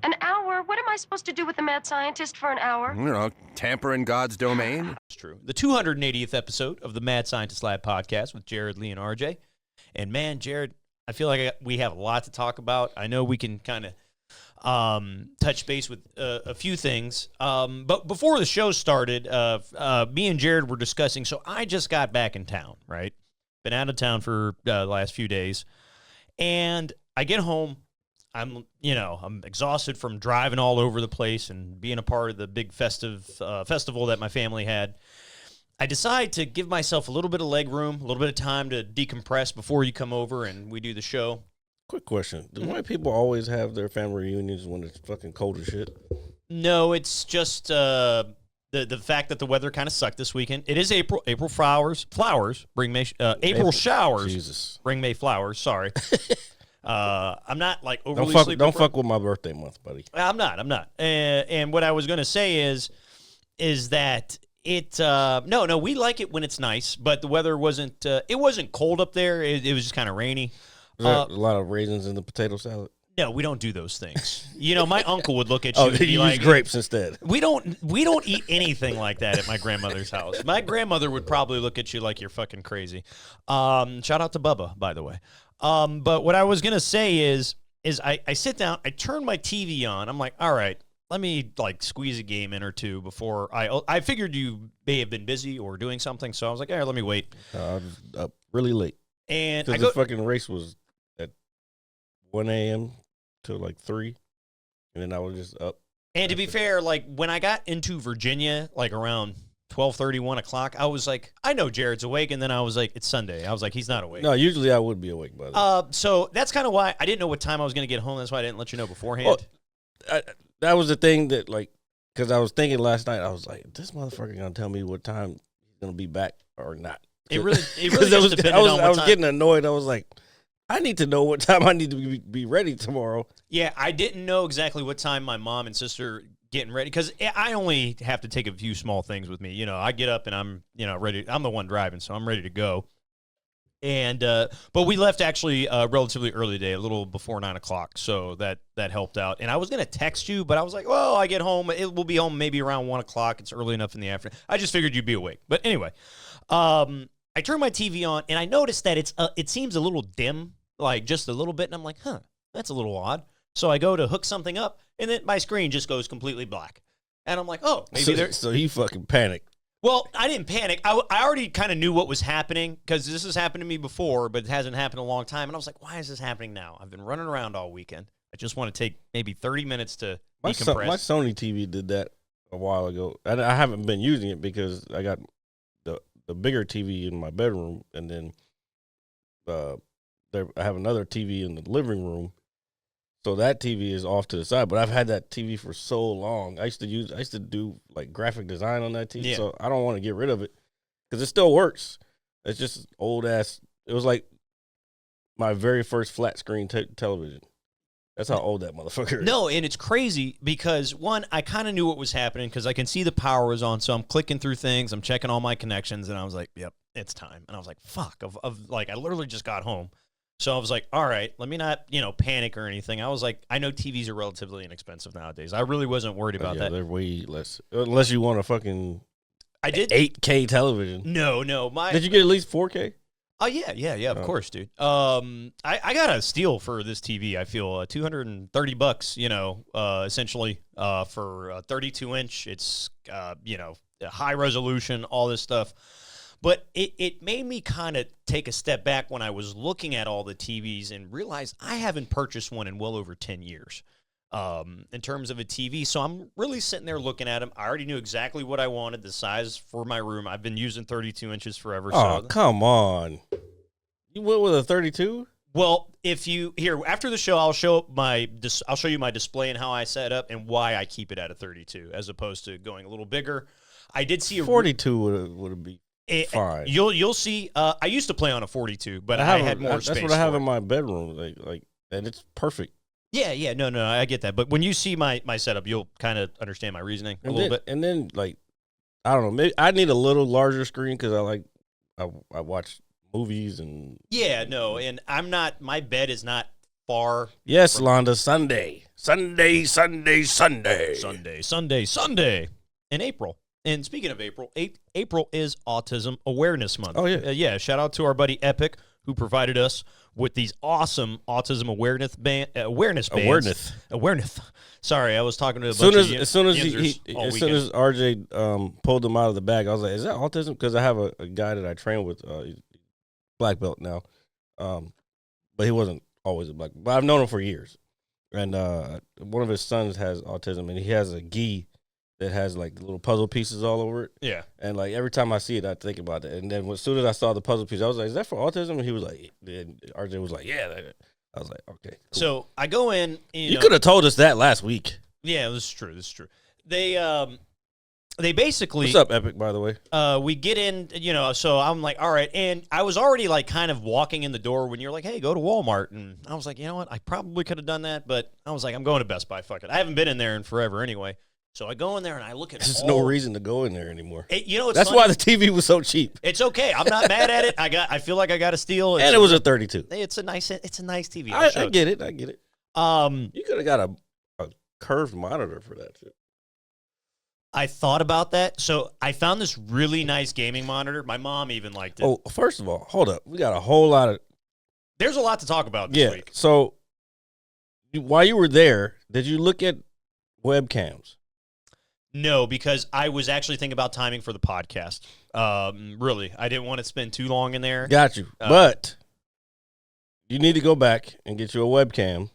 An hour? What am I supposed to do with the mad scientist for an hour? You know, tamper in God's domain. It's true. The 280th episode of the Mad Scientist Lab podcast with Jared, Lee, and RJ. And man, Jared, I feel like we have a lot to talk about. I know we can kind of touch base with a few things. But before the show started, me and Jared were discussing. So I just got back in town, right? Been out of town for the last few days. And I get home. I'm exhausted from driving all over the place and being a part of the big festival that my family had. I decide to give myself a little bit of leg room, a little bit of time to decompress before you come over and we do the show. Quick question. Do white people always have their family reunions when it's fucking cold as shit? No, it's just the fact that the weather kind of sucked this weekend. It is April. April flowers bring May. April showers Jesus. Bring May flowers. Sorry. I'm not like overly sleepy. Don't fuck with my birthday month, buddy. I'm not. And what I was going to say is that it, no, we like it when it's nice, but the weather wasn't, it wasn't cold up there. It was just kind of rainy. Is there a lot of raisins in the potato salad? No, we don't do those things. My uncle would look at you and be you like, use grapes instead. We don't eat anything like that at my grandmother's house. My grandmother would probably look at you like you're fucking crazy. Shout out to Bubba, by the way. But what I was going to say is I sit down, I turn my TV on. I'm like, all right, let me like squeeze a game in or two before I figured you may have been busy or doing something. So I was like, all right, let me wait. I was up really late. And because the fucking race was at 1 a.m. till like 3. And then I was just up. And to be fair, like when I got into Virginia, like around 12:30, 1 o'clock, I was like, I know Jared's awake. And then I was like, it's Sunday. I was like, he's not awake. No, usually I would be awake by then. So that's kind of why I didn't know what time I was going to get home. That's why I didn't let you know beforehand. Well, that was the thing that, like, because I was thinking last night, I was like, this motherfucker going to tell me what time he's going to be back or not. It really just depended on what time. I was getting annoyed. I was like, I need to know what time I need to be ready tomorrow. Yeah, I didn't know exactly what time my mom and sister getting ready, because I only have to take a few small things with me. I get up and I'm, ready. I'm the one driving, so I'm ready to go. And but we left actually relatively early today, a little before 9 o'clock, so that helped out. And I was gonna text you, but I was like, well, I get home, it will be home maybe around 1 o'clock. It's early enough in the afternoon. I just figured you'd be awake. But anyway, I turned my TV on and I noticed that it seems a little dim, like just a little bit, and I'm like, that's a little odd. So I go to hook something up, and then my screen just goes completely black. And I'm like, oh, maybe So he fucking panicked. Well, I didn't panic. I already kind of knew what was happening, because this has happened to me before, but it hasn't happened in a long time. And I was like, why is this happening now? I've been running around all weekend. I just want to take maybe 30 minutes to decompress. My Sony TV did that a while ago. I haven't been using it because I got the bigger TV in my bedroom, and then I have another TV in the living room. So that TV is off to the side, but I've had that TV for so long. I used to do like graphic design on that TV, so I don't want to get rid of it because it still works. It's just old ass. It was like my very first flat screen television. That's how old that motherfucker is. No, and it's crazy because, one, I kind of knew what was happening because I can see the power was on, so I'm clicking through things, I'm checking all my connections, and I was like, yep, it's time. And I was like, fuck, like I literally just got home. So I was like, all right, let me not, panic or anything. I was like, I know TVs are relatively inexpensive nowadays. I really wasn't worried about that. They're way less. Unless you want a fucking I did 8K television. No. Did you get at least 4K? Oh, yeah, of course, dude. I got a steal for this TV, I feel, $230, essentially, for a 32-inch. It's, high resolution, all this stuff. But it made me kind of take a step back when I was looking at all the TVs and realized I haven't purchased one in well over 10 years in terms of a TV. So I'm really sitting there looking at them. I already knew exactly what I wanted, the size for my room. I've been using 32 inches forever. Oh, come on. You went with a 32? Well, after the show, I'll show you my display and how I set up and why I keep it at a 32 as opposed to going a little bigger. I did see a 42 would be fine. You'll see. I used to play on a 42, but I had more space. That's what I have in my bedroom, like, and it's perfect. Yeah, no, I get that. But when you see my setup, you'll kind of understand my reasoning a little bit. And then, like, I don't know, maybe I need a little larger screen because I watch movies and and my bed is not far. Yes, Londa, Sunday. Sunday. Sunday in April. And speaking of April, April is Autism Awareness Month. Oh, yeah. Yeah, shout out to our buddy Epic, who provided us with these awesome autism awareness bands. Awareness. Sorry, I was talking to a bunch of As soon as yinzers all RJ pulled them out of the bag, I was like, "Is that autism?" Because I have a guy that I train with, black belt now, but he wasn't always a black belt. But I've known him for years, and one of his sons has autism, and he has a gi that has like little puzzle pieces all over it. Yeah. And like every time I see it, I think about it. And then as soon as I saw the puzzle piece, I was like, "Is that for autism?" And he was like, RJ was like, "Yeah." I was like, "Okay." Cool. So I go in. You could have told us that last week. Yeah, this is true. They basically. What's up, Epic? By the way, we get in. So I'm like, all right, and I was already like kind of walking in the door when you're like, "Hey, go to Walmart," and I was like, you know what, I probably could have done that, but I was like, I'm going to Best Buy. Fuck it, I haven't been in there in forever anyway. So I go in there and I look at. There's no reason to go in there anymore. That's funny. Why the TV was so cheap. It's okay. I'm not mad at it. I feel like I got a steal. And it was a 32. It's a nice TV. I get it. You could have got a curved monitor for that too. I thought about that. So I found this really nice gaming monitor. My mom even liked it. Oh, first of all, hold up. We got a whole lot of. There's a lot to talk about this week. So while you were there, did you look at webcams? No, because I was actually thinking about timing for the podcast. Really, I didn't want to spend too long in there. Got you. But you need to go back and get you a webcam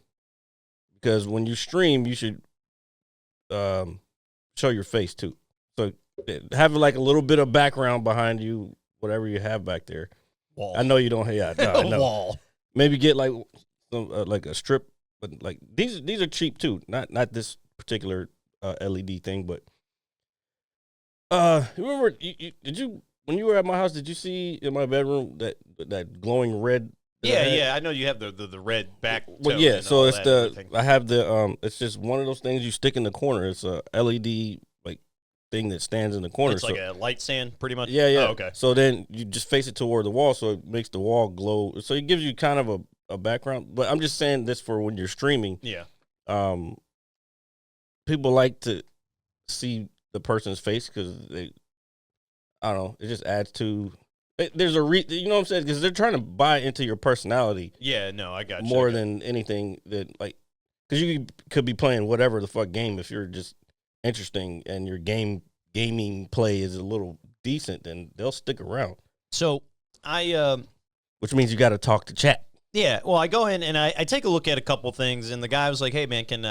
because when you stream, you should show your face too. So have like a little bit of background behind you, whatever you have back there. Wall. I know you don't. Yeah, no. Wall. Maybe get like some like a strip, but like these are cheap too. Not this particular LED thing, but remember did you when you were at my house? Did you see in my bedroom that glowing red? Yeah. I know you have the red back. Well, yeah. So it's I have the it's just one of those things you stick in the corner. It's a LED like thing that stands in the corner. It's like a light stand, pretty much. Yeah. Oh, okay. So then you just face it toward the wall, so it makes the wall glow. So it gives you kind of a background. But I'm just saying this for when you're streaming. Yeah. People like to see the person's face because I don't know, it just adds to. There's you know what I'm saying? Because they're trying to buy into your personality. Yeah, no, I got you. More than anything that because you could be playing whatever the fuck game if you're just interesting and your gaming play is a little decent, then they'll stick around. So which means you got to talk to chat. Yeah, well, I go in and I take a look at a couple things, and the guy was like, "Hey, man, can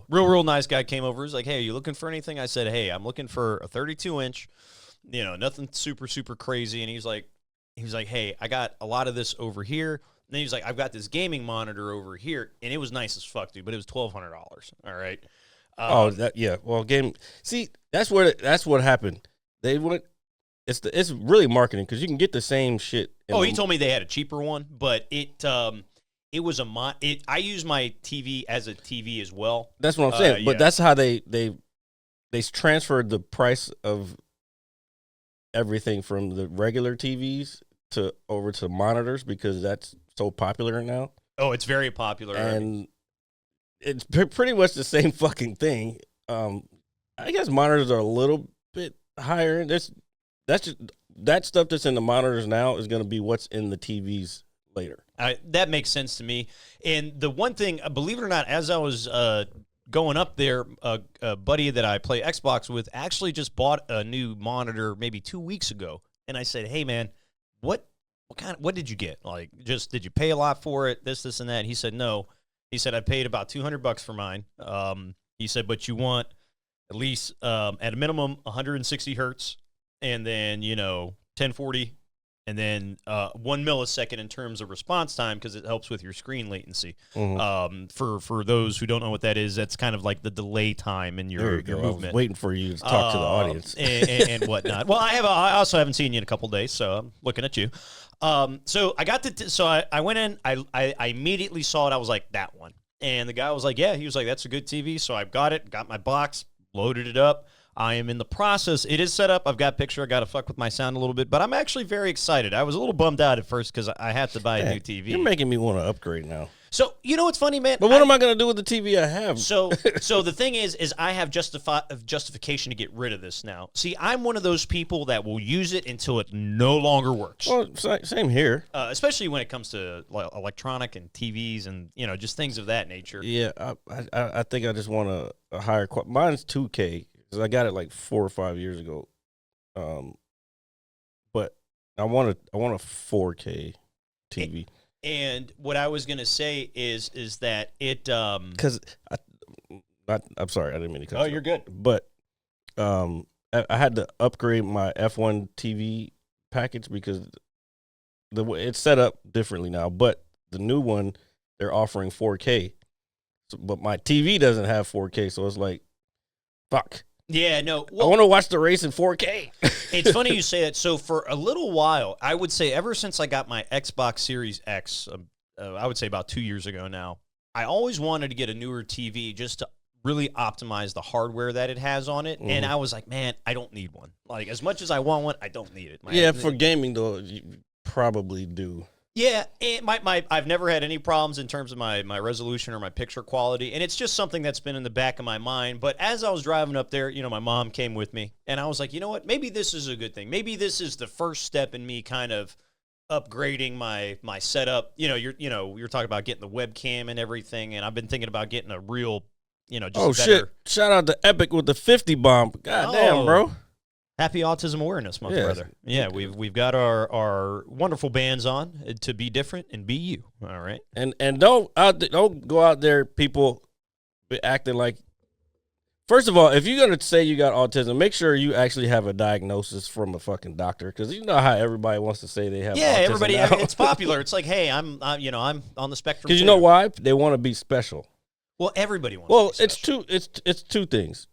real nice guy came over. He's like, "Hey, are you looking for anything?" I said, "Hey, I'm looking for a 32-inch, nothing super crazy." And he's like, "Hey, I got a lot of this over here." And then he's like, "I've got this gaming monitor over here," and it was nice as fuck, dude, but it was $1,200. All right. Well, See, that's what happened. They went. It's really marketing because you can get the same shit. He told me they had a cheaper one, but it was I use my TV as a TV as well. That's what I'm saying. But that's how they transferred the price of everything from the regular TVs over to monitors because that's so popular now. Oh, it's very popular, and it's pretty much the same fucking thing. I guess monitors are a little bit higher. That stuff that's in the monitors now is going to be what's in the TVs later. That makes sense to me. And the one thing, believe it or not, as I was going up there, a buddy that I play Xbox with actually just bought a new monitor maybe 2 weeks ago. And I said, "Hey, man, what did you get? Like, just did you pay a lot for it? This, and that?" He said, "No." He said, "I paid about $200 for mine." He said, "But you want at least at a minimum 160 hertz." And then, 1040, and then 1 millisecond in terms of response time because it helps with your screen latency. Mm-hmm. For those who don't know what that is, that's kind of like the delay time in your movement. I was waiting for you to talk to the audience. and whatnot. Well, I also haven't seen you in a couple of days, so I'm looking at you. So I got I went in, I immediately saw it. I was like, that one. And the guy was like, yeah, he was like, that's a good TV. So I got my box, loaded it up. I am in the process. It is set up. I've got a picture. I got to fuck with my sound a little bit, but I'm actually very excited. I was a little bummed out at first because I had to buy a new TV. You're making me want to upgrade now. So you know what's funny, man? But what am I going to do with the TV I have? So the thing is I have justification to get rid of this now. See, I'm one of those people that will use it until it no longer works. Well, same here. Especially when it comes to electronic and TVs and just things of that nature. Yeah, I think I just want a higher quality. Mine's 2K because I got it like 4 or 5 years ago. But I want a 4K TV. And what I was gonna say is that it because I'm sorry, I didn't mean to cut you. Oh, you're good. But I had to upgrade my F1 TV package because the way it's set up differently now. But the new one, they're offering 4K, but my TV doesn't have 4K, so it's like, fuck. Yeah, no. I want to watch the race in 4K. It's funny you say that. So for a little while, I would say ever since I got my Xbox Series X, I would say about 2 years ago now, I always wanted to get a newer TV just to really optimize the hardware that it has on it. And I was like, man, I don't need one. Like, as much as I want one, I don't need it. For gaming, though, you probably do. Yeah, and I've never had any problems in terms of my resolution or my picture quality, and it's just something that's been in the back of my mind. But as I was driving up there, my mom came with me, and I was like, you know what? Maybe this is a good thing. Maybe this is the first step in me kind of upgrading my setup. You're talking about getting the webcam and everything, and I've been thinking about getting a real, just better. Shit! Shout out to Epic with the 50 bomb. God damn, bro. Happy Autism Awareness Month, brother. Yeah, we've got our wonderful bands on to be different and be you. All right, and don't go out there, people, acting like. First of all, if you're gonna say you got autism, make sure you actually have a diagnosis from a fucking doctor, because you know how everybody wants to say they have. Yeah, autism everybody. now. It's popular. It's like, hey, I'm on the spectrum. Because you know why? They want to be special. Well, everybody wants. To be special. It's two things.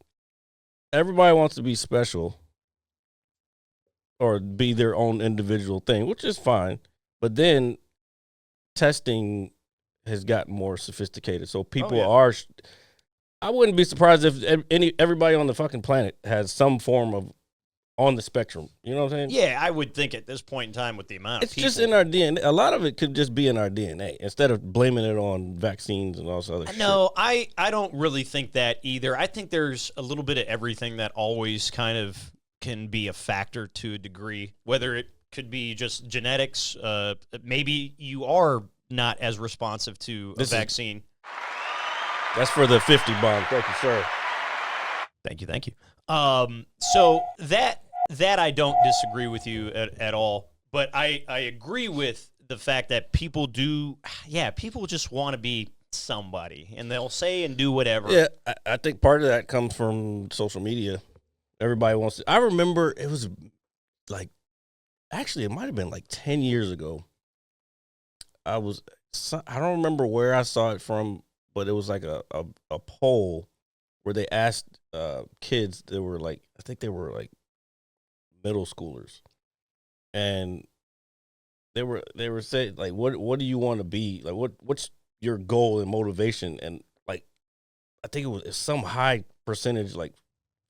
Everybody wants to be special, or be their own individual thing, which is fine. But then testing has gotten more sophisticated. So people are, I wouldn't be surprised if everybody on the fucking planet has some form of on the spectrum. You know what I'm saying? Yeah, I would think at this point in time with the amount of people. It's just in our DNA. A lot of it could just be in our DNA instead of blaming it on vaccines and all this other shit. No, I don't really think that either. I think there's a little bit of everything that always kind of can be a factor to a degree, whether it could be just genetics. Maybe you are not as responsive to a vaccine. That's for the 50 bomb. Thank you, sir. Thank you. So that I don't disagree with you at all, but I agree with the fact that people just want to be somebody, and they'll say and do whatever. Yeah, I think part of that comes from social media. Everybody wants to. I remember it was like, actually, it might have been like 10 years ago. I don't remember where I saw it from, but it was like a poll where they asked kids that were like, I think they were like middle schoolers, and they were saying like, what do you want to be? Like, what's your goal and motivation? And like, I think it was some high percentage, like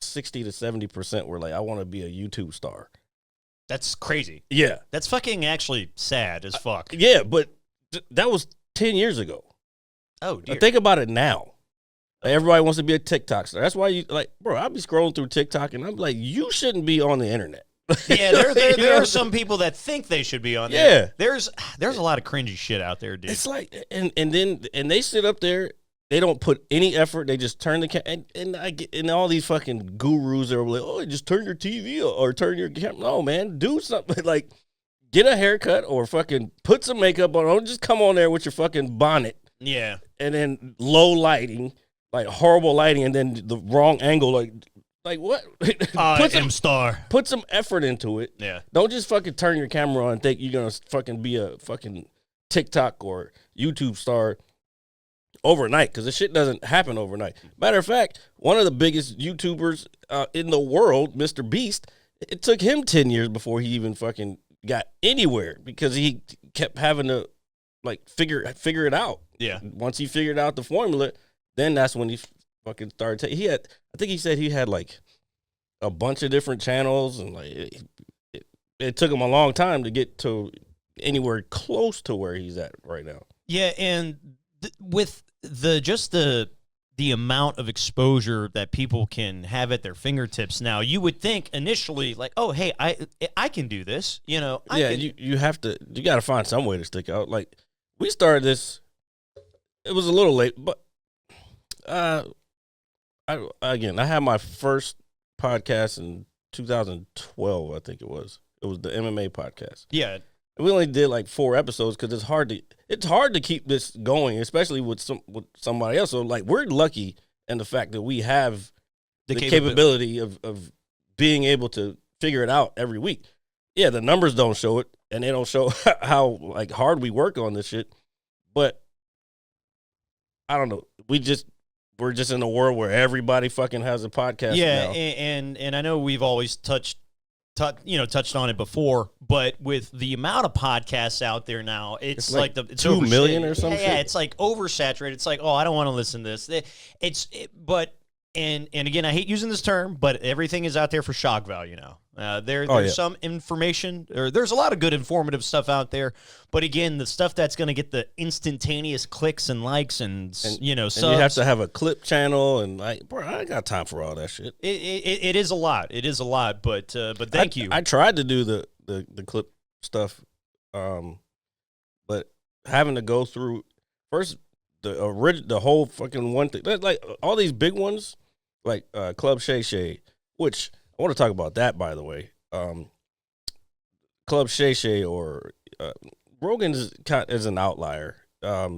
60 to 70% were like, I want to be a YouTube star. That's crazy. Yeah. That's fucking actually sad as fuck. Yeah, but that was 10 years ago. Oh, dear. Think about it now. Like, everybody wants to be a TikTok star. That's why you, like, bro, I'll be scrolling through TikTok and I'm like, you shouldn't be on the internet. Yeah, there are some people that think they should be on there. Yeah. There's a lot of cringy shit out there, dude. It's like, and they sit up there. They don't put any effort. They just turn the and all these fucking gurus are like, oh, just turn your TV or turn your camera. No, man, do something. Like, get a haircut or fucking put some makeup on. Don't just come on there with your fucking bonnet. Yeah. And then low lighting, like horrible lighting, and then the wrong angle. Like what? Put some effort into it. Yeah. Don't just fucking turn your camera on and think you're gonna fucking be a fucking TikTok or YouTube star overnight, because this shit doesn't happen overnight. Matter of fact, one of the biggest YouTubers in the world, Mr. Beast, it took him 10 years before he even fucking got anywhere, because he kept having to like figure it out. Yeah. Once he figured out the formula, then that's when he fucking started. I think he said he had like a bunch of different channels, and like it took him a long time to get to anywhere close to where he's at right now. Yeah, and with the amount of exposure that people can have at their fingertips now, you would think initially like, oh, hey, I can do this. You know, you got to find some way to stick out. Like we started this, it was a little late, but I had my first podcast in 2012, I think it was. It was the MMA podcast. Yeah. We only did like 4 episodes because it's hard to keep this going, especially with somebody else. So like we're lucky in the fact that we have the capability of being able to figure it out every week. Yeah, the numbers don't show it, and they don't show how like hard we work on this shit. But I don't know. We're just in a world where everybody fucking has a podcast. Yeah, now. And I know we've always touched on it before, but with the amount of podcasts out there now, it's like it's 2 million or something. Yeah, it's like oversaturated. It's like, oh, I don't want to listen to this. And again, I hate using this term, but everything is out there for shock value now. There's some information, or there's a lot of good informative stuff out there, but again, the stuff that's going to get the instantaneous clicks and likes and subs. And you have to have a clip channel, and like, bro, I ain't got time for all that shit. It is a lot. It is a lot, but thank you. I tried to do the clip stuff, but having to go through first the whole fucking one thing, like all these big ones, like Club Shay Shay, which I want to talk about that, by the way. Club Shay Shay or Rogan is an outlier.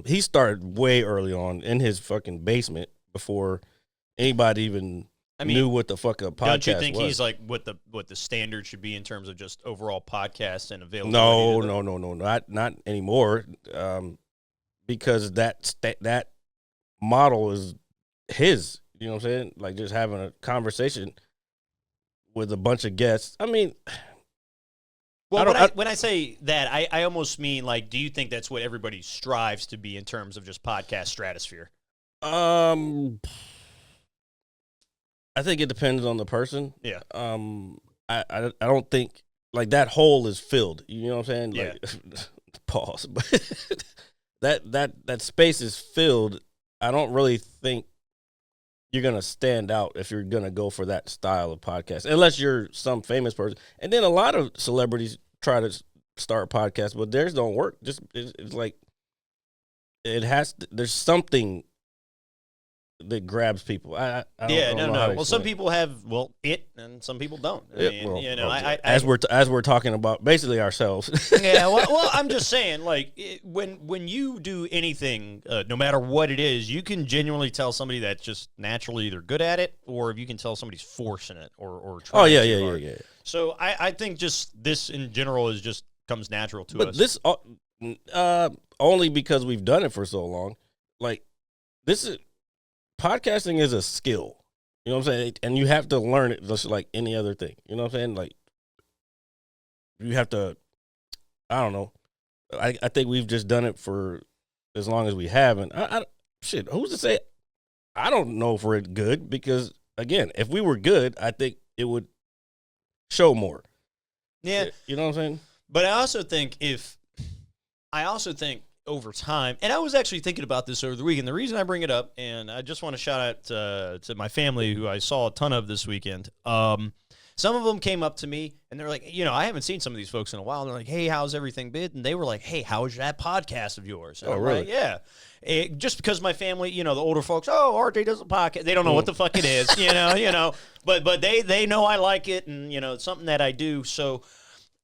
He started way early on in his fucking basement before anybody even knew what the fuck a podcast was. Don't you think he's like what the standard should be in terms of just overall podcasts and availability? No, not anymore. Because that model is his. You know what I'm saying? Like just having a conversation with a bunch of guests. I mean, well, when I say that, I almost mean like, do you think that's what everybody strives to be in terms of just podcast stratosphere? I think it depends on the person. Yeah. I don't think like that hole is filled. You know what I'm saying? Yeah. Like, pause. But that space is filled. I don't really think you're going to stand out if you're going to go for that style of podcast, unless you're some famous person. And then a lot of celebrities try to start podcasts, but theirs don't work. Just it's like there's something that grabs people. I don't know. Well, some people have it, and some people don't. As we're talking about basically ourselves. Yeah. Well, I'm just saying, like when you do anything, no matter what it is, you can genuinely tell somebody that's just naturally either good at it, or if you can tell somebody's forcing it or trying. Oh yeah. So I think just this in general is just comes natural to us. But this only because we've done it for so long. Like this is. Podcasting is a skill, you know what I'm saying? And you have to learn it just like any other thing. You know what I'm saying? Like, you have to, I don't know. I think we've just done it for as long as we have. And shit, who's to say? I don't know if we're good because, again, if we were good, I think it would show more. Yeah. You know what I'm saying? But I also think over time, and I was actually thinking about this over the weekend. The reason I bring it up, and I just want to shout out to my family who I saw a ton of this weekend. Some of them came up to me, and they're like, I haven't seen some of these folks in a while. And they're like, hey, how's everything been? And they were like, hey, how's that podcast of yours? And I'm really? like, yeah. Just because my family, the older folks, oh, RJ does a podcast. They don't know what the fuck it is, But they know I like it, and, it's something that I do. So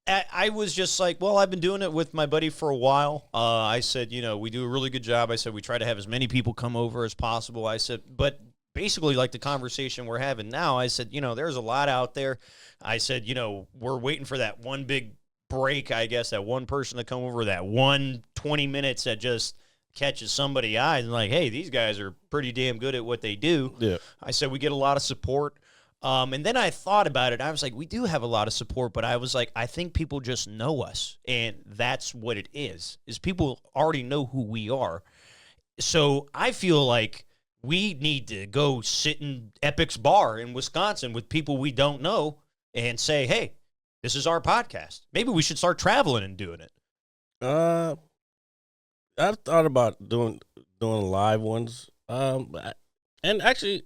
I was just like, well, I've been doing it with my buddy for a while. I said, we do a really good job. I said, we try to have as many people come over as possible. I said, but basically like the conversation we're having now, I said, there's a lot out there. I said, we're waiting for that one big break, I guess, that one person to come over, that 20 minutes that just catches somebody's eyes and like, hey, these guys are pretty damn good at what they do. Yeah. I said, we get a lot of support. And then I thought about it. I was like, we do have a lot of support, but I was like, I think people just know us. And that's what it is people already know who we are. So I feel like we need to go sit in Epic's bar in Wisconsin with people we don't know and say, hey, this is our podcast. Maybe we should start traveling and doing it. I've thought about doing live ones. And actually,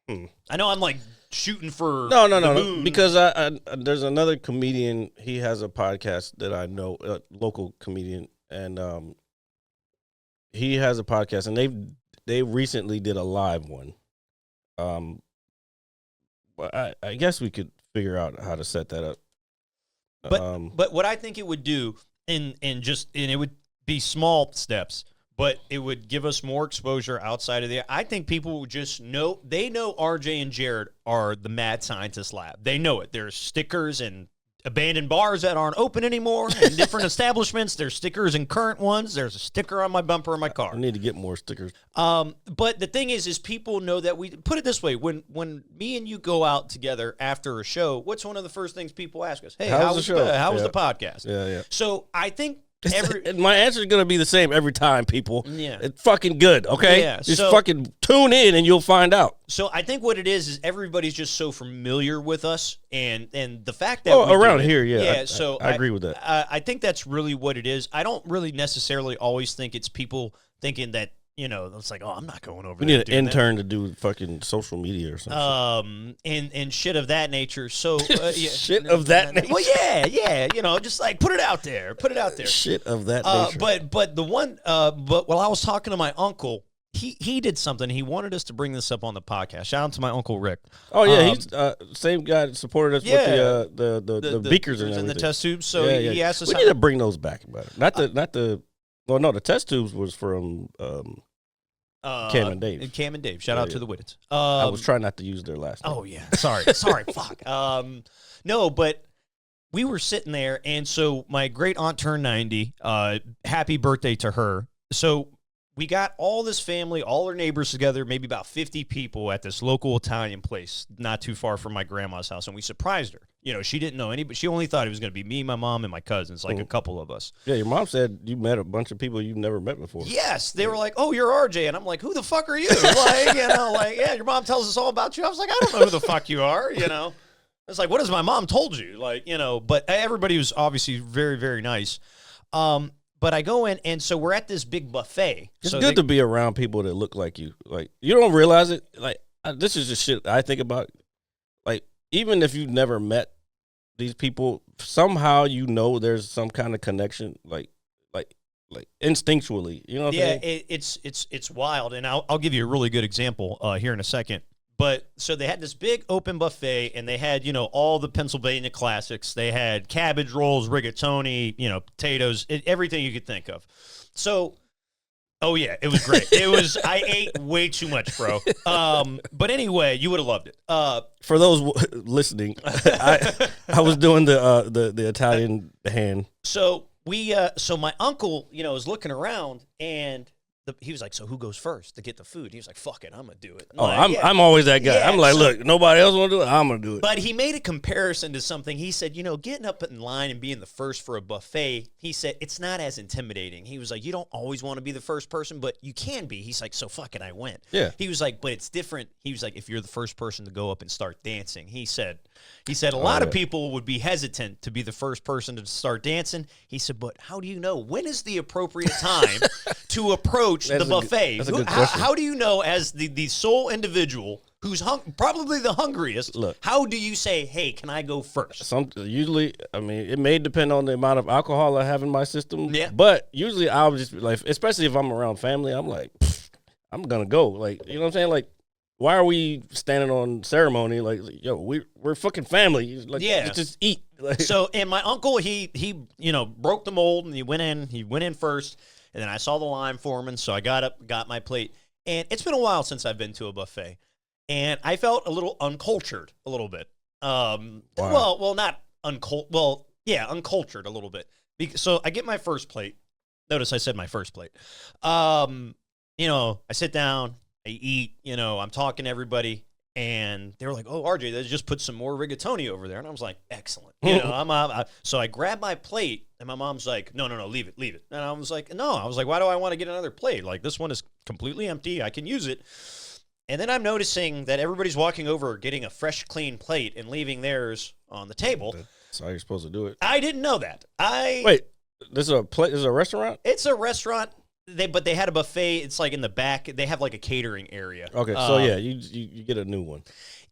I know I'm like shooting for no, because I there's another comedian. He has a podcast that I know, a local comedian, and he has a podcast, and they recently did a live one. But I guess we could figure out how to set that up. But what I think it would do, and it would be small steps, but it would give us more exposure outside of the. I think people would just know. They know RJ and Jared are the Mad Scientist Lab. They know it. There's stickers and abandoned bars that aren't open anymore, and different establishments. There's stickers and current ones. There's a sticker on my bumper in my car. I need to get more stickers. But the thing is people know that we put it this way: when me and you go out together after a show, what's one of the first things people ask us? Hey, how was the show? How was the podcast? Yeah. So I think. My answer is going to be the same every time, people. Yeah. It's fucking good, okay? Yeah, just fucking tune in and you'll find out. So I think what it is everybody's just so familiar with us, and the fact that around here, I agree with that. I think that's really what it is. I don't really necessarily always think it's people thinking that, it's like, oh, I'm not going over there. We need an intern to do fucking social media or something. And shit of that nature. So shit of that nature. Well, yeah, just like put it out there. Shit of that nature. But the one, but while I was talking to my uncle, he did something. He wanted us to bring this up on the podcast. Shout out to my uncle Rick. Oh yeah, he's same guy that supported us with the beakers and everything. The test tubes. So he asked us. We need to bring those back. Not the. Well, no, the test tubes was from Cam and Dave. Cam and Dave. Shout out to the Wittets. I was trying not to use their last name. Oh, yeah. Sorry. Fuck. No, but we were sitting there, and so my great aunt turned 90. Happy birthday to her. So we got all this family, all our neighbors together, maybe about 50 people at this local Italian place not too far from my grandma's house, and we surprised her. She didn't know any, but she only thought it was going to be me, my mom, and my cousins, like a couple of us. Yeah, your mom said you met a bunch of people you've never met before. Yes, they were like, "Oh, you're RJ," and I'm like, "Who the fuck are you?" Yeah, your mom tells us all about you. I was like, "I don't know who the fuck you are," It's like, what has my mom told you? But everybody was obviously very, very nice. But I go in, and so we're at this big buffet. It's good to be around people that look like you. Like, you don't realize it. Like, this is just shit I think about. Like, even if you've never met these people, somehow there's some kind of connection, like instinctually. You know what I mean? It's wild, and I'll give you a really good example here in a second. But so they had this big open buffet, and they had all the Pennsylvania classics. They had cabbage rolls, rigatoni, potatoes, everything you could think of. So. Oh, yeah, it was great. I ate way too much, bro. But anyway, you would have loved it. For those listening, I was doing the Italian hand. So so my uncle, was looking around, and he was like, "So who goes first to get the food?" He was like, "Fuck it, I'm gonna do it." I'm always that guy. I'm like, look, nobody else want to do it. I'm gonna do it. But he made a comparison to something. He said, getting up in line and being the first for a buffet. He said it's not as intimidating. He was like, you don't always want to be the first person, but you can be. He's like, so fuck it, I went. Yeah. He was like, but it's different. He was like, if you're the first person to go up and start dancing, he said a lot of people would be hesitant to be the first person to start dancing. He said, but how do you know when is the appropriate time to approach the buffet? That's a good question. How do you know, as the sole individual who's probably the hungriest, how do you say, hey, can I go first? Usually, I mean, it may depend on the amount of alcohol I have in my system. Yeah. But usually I'll just like, especially if I'm around family, I'm like, I'm going to go. Like, you know what I'm saying? Like, why are we standing on ceremony? Like, yo, we're fucking family. Like, let's just eat. Like, so, and my uncle, he broke the mold, and he went in first, and then I saw the line forming, so I got up, got my plate, and it's been a while since I've been to a buffet, and I felt a little uncultured, a little bit. Well, not uncultured a little bit. So I get my first plate. Notice I said my first plate. I sit down, I eat, I'm talking to everybody, and they were like, "Oh, RJ, they just put some more rigatoni over there." And I was like, "Excellent." So I grabbed my plate, and my mom's like, No, leave it. And I was like, "No." I was like, "Why do I want to get another plate? Like, this one is completely empty. I can use it." And then I'm noticing that everybody's walking over, getting a fresh, clean plate and leaving theirs on the table. That's how you're supposed to do it. I didn't know that. Wait, this is a restaurant? It's a restaurant. but they had a buffet. It's like in the back. They have like a catering area. Okay, so yeah, you get a new one.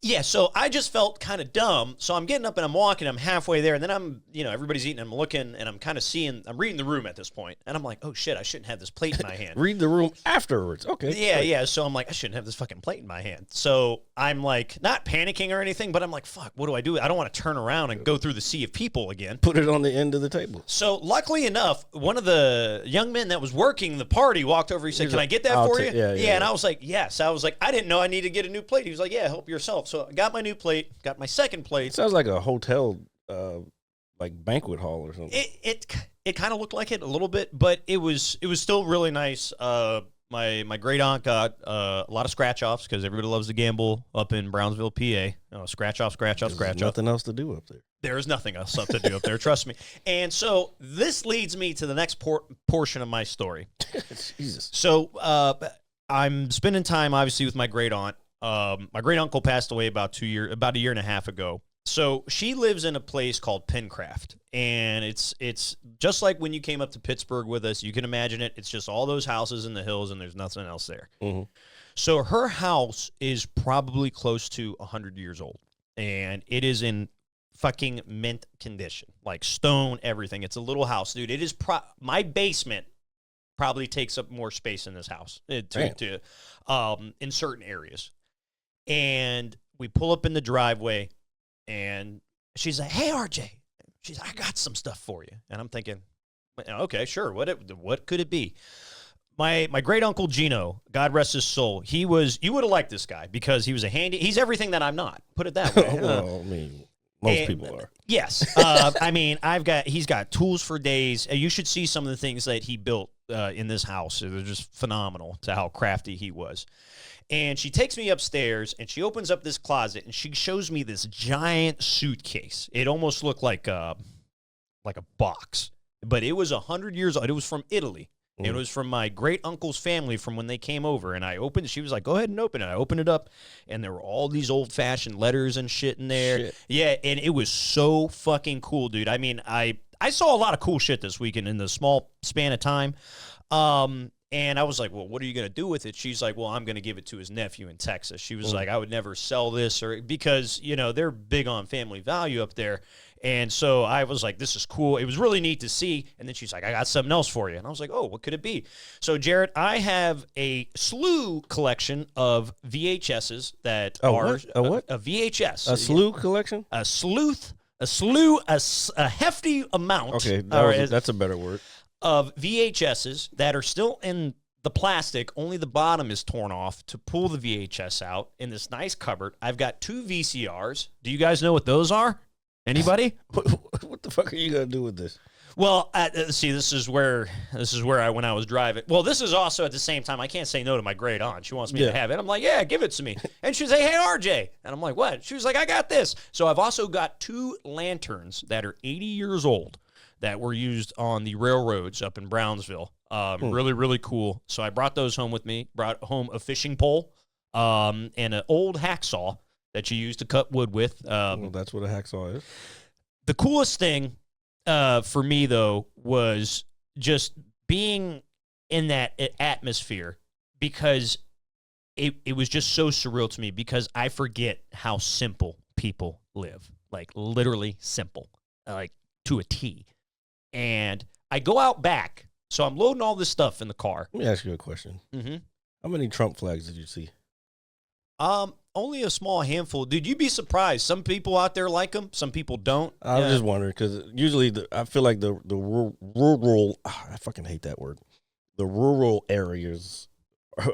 Yeah, so I just felt kind of dumb. So I'm getting up and I'm walking. I'm halfway there, and then I'm, everybody's eating. I'm looking, and I'm kind of seeing. I'm reading the room at this point, and I'm like, oh shit, I shouldn't have this plate in my hand. Read the room afterwards. Okay. Yeah, great. yeah. So I'm like, I shouldn't have this fucking plate in my hand. So I'm like, not panicking or anything, but I'm like, fuck, what do I do? I don't want to turn around and go through the sea of people again. Put it on the end of the table. So luckily enough, one of the young men that was working the party walked over. He said, "Can I get that for you?" Yeah. And I was like, "Yes." I was like, "I didn't know I needed to get a new plate." He was like, "Yeah, help yourself." So I got my new plate, got my second plate. It sounds like a hotel, like banquet hall or something. It kind of looked like it a little bit, but it was still really nice. My great aunt got a lot of scratch offs because everybody loves to gamble up in Brownsville, PA. Scratch off. Nothing else to do up there. There is nothing else to do up there, trust me. And so this leads me to the next portion of my story. Jesus. So I'm spending time, obviously, with my great aunt. My great uncle passed away about a year and a half ago. So she lives in a place called Pencraft, and it's just like when you came up to Pittsburgh with us. You can imagine it. It's just all those houses in the hills, and there's nothing else there. Mm-hmm. So her house is probably close to 100 years old, and it is in fucking mint condition, like stone, everything. It's a little house, dude. It is my basement probably takes up more space in this house in certain areas. And we pull up in the driveway, and she's like, "Hey, RJ," she's like, "I got some stuff for you." And I'm thinking, okay, sure. What could it be? My great uncle Gino, God rest his soul, you would have liked this guy because he was he's everything that I'm not. Put it that way. Well, I mean, most people are. Yes. I mean, he's got tools for days. You should see some of the things that he built in this house. They're just phenomenal to how crafty he was. And she takes me upstairs, and she opens up this closet, and she shows me this giant suitcase. It almost looked like a box, but it was 100 years old. It was from Italy. Mm. It was from my great uncle's family from when they came over. And I opened it. She was like, "Go ahead and open it." I opened it up, and there were all these old-fashioned letters and shit in there. Shit. Yeah, and it was so fucking cool, dude. I mean, I saw a lot of cool shit this weekend in the small span of time. And I was like, "Well, what are you going to do with it?" She's like, "Well, I'm going to give it to his nephew in Texas." She was like, "I would never sell this," because, they're big on family value up there. And so I was like, this is cool. It was really neat to see. And then she's like, "I got something else for you." And I was like, "Oh, what could it be?" So, Jared, I have a slew collection of VHSs that are what? A VHS. A slew collection? A hefty amount. Okay, that's a better word. Of VHSs that are still in the plastic, only the bottom is torn off to pull the VHS out in this nice cupboard. I've got 2 VCRs. Do you guys know what those are? Anybody? What the fuck are you gonna do with this? Well, see, this is where when I was driving. Well, this is also at the same time. I can't say no to my great aunt. She wants me to have it. I'm like, "Yeah, give it to me." And she's like, "Hey, RJ," and I'm like, "What?" She was like, "I got this." So I've also got 2 lanterns that are 80 years old that were used on the railroads up in Brownsville. Really, really cool. So I brought those home with me. Brought home a fishing pole and an old hacksaw that you use to cut wood with. Well, that's what a hacksaw is. The coolest thing for me, though, was just being in that atmosphere because it was just so surreal to me because I forget how simple people live. Like, literally simple. Like, to a T. And I go out back, so I'm loading all this stuff in the car. Let me ask you a question. Mm-hmm. How many Trump flags did you see? Only a small handful. Dude, you'd be surprised. Some people out there like them. Some people don't. I was just wondering because usually I feel like the rural, I fucking hate that word. The rural areas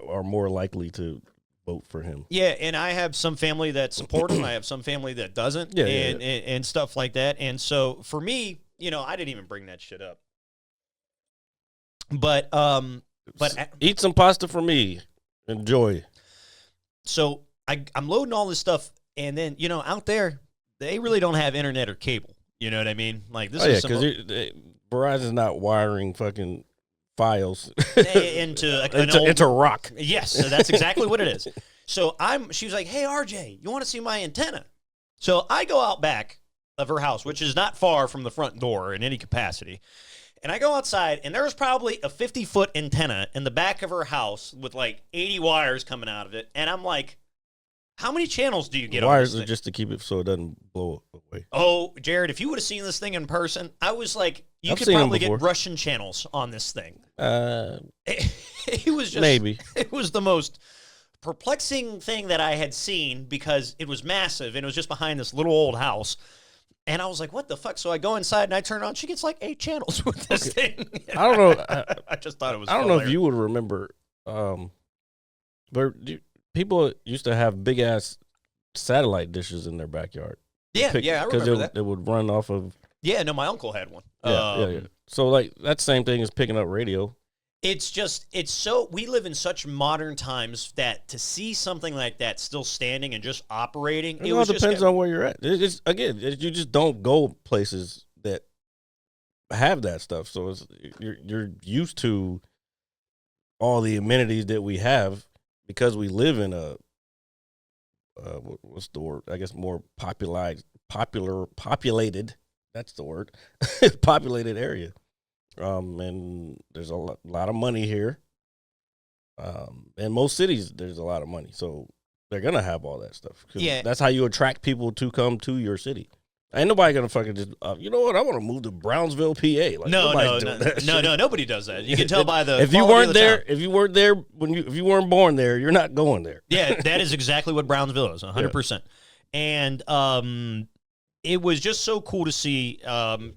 are more likely to vote for him. Yeah, and I have some family that support him. I have some family that doesn't, and stuff like that. And so for me, I didn't even bring that shit up. But eat some pasta for me. Enjoy. So I'm loading all this stuff, and then out there they really don't have internet or cable. You know what I mean? Like this is because Verizon's not wiring fucking files into rock. Yes, so that's exactly what it is. So she was like, "Hey, RJ, you want to see my antenna?" So I go out back of her house, which is not far from the front door in any capacity. And I go outside, and there's probably a 50-foot antenna in the back of her house with like 80 wires coming out of it. And I'm like, how many channels do you get on Wires this are thing? just to keep it so it doesn't blow away. Oh, Jared, if you would have seen this thing in person, I was like, you I've could seen 'em probably get before. Russian channels on this thing. It was just Maybe. It was the most perplexing thing that I had seen because it was massive and it was just behind this little old house. And I was like, what the fuck? So I go inside and I turn it on. She gets like 8 channels with this thing. I don't know. I just thought it was I don't know if you would remember, but people used to have big ass satellite dishes in their backyard. Yeah, I remember that. It would run off of. Yeah, no, my uncle had one. Yeah. So like that same thing as picking up radio. It's so, we live in such modern times that to see something like that still standing and just operating, It all depends on where you're at. You just don't go places that have that stuff. So you're used to all the amenities that we have because we live in a what's the word? I guess more populated. That's the word. Populated area. And there's a lot of money here. In most cities, there's a lot of money, so they're gonna have all that stuff. Yeah, that's how you attract people to come to your city. Ain't nobody gonna fucking just. You know what? I want to move to Brownsville, PA. Like, no, nobody does that. You can tell by the if you weren't there, if you weren't born there, you're not going there. Yeah, that is exactly what Brownsville is, 100%. And it was just so cool to see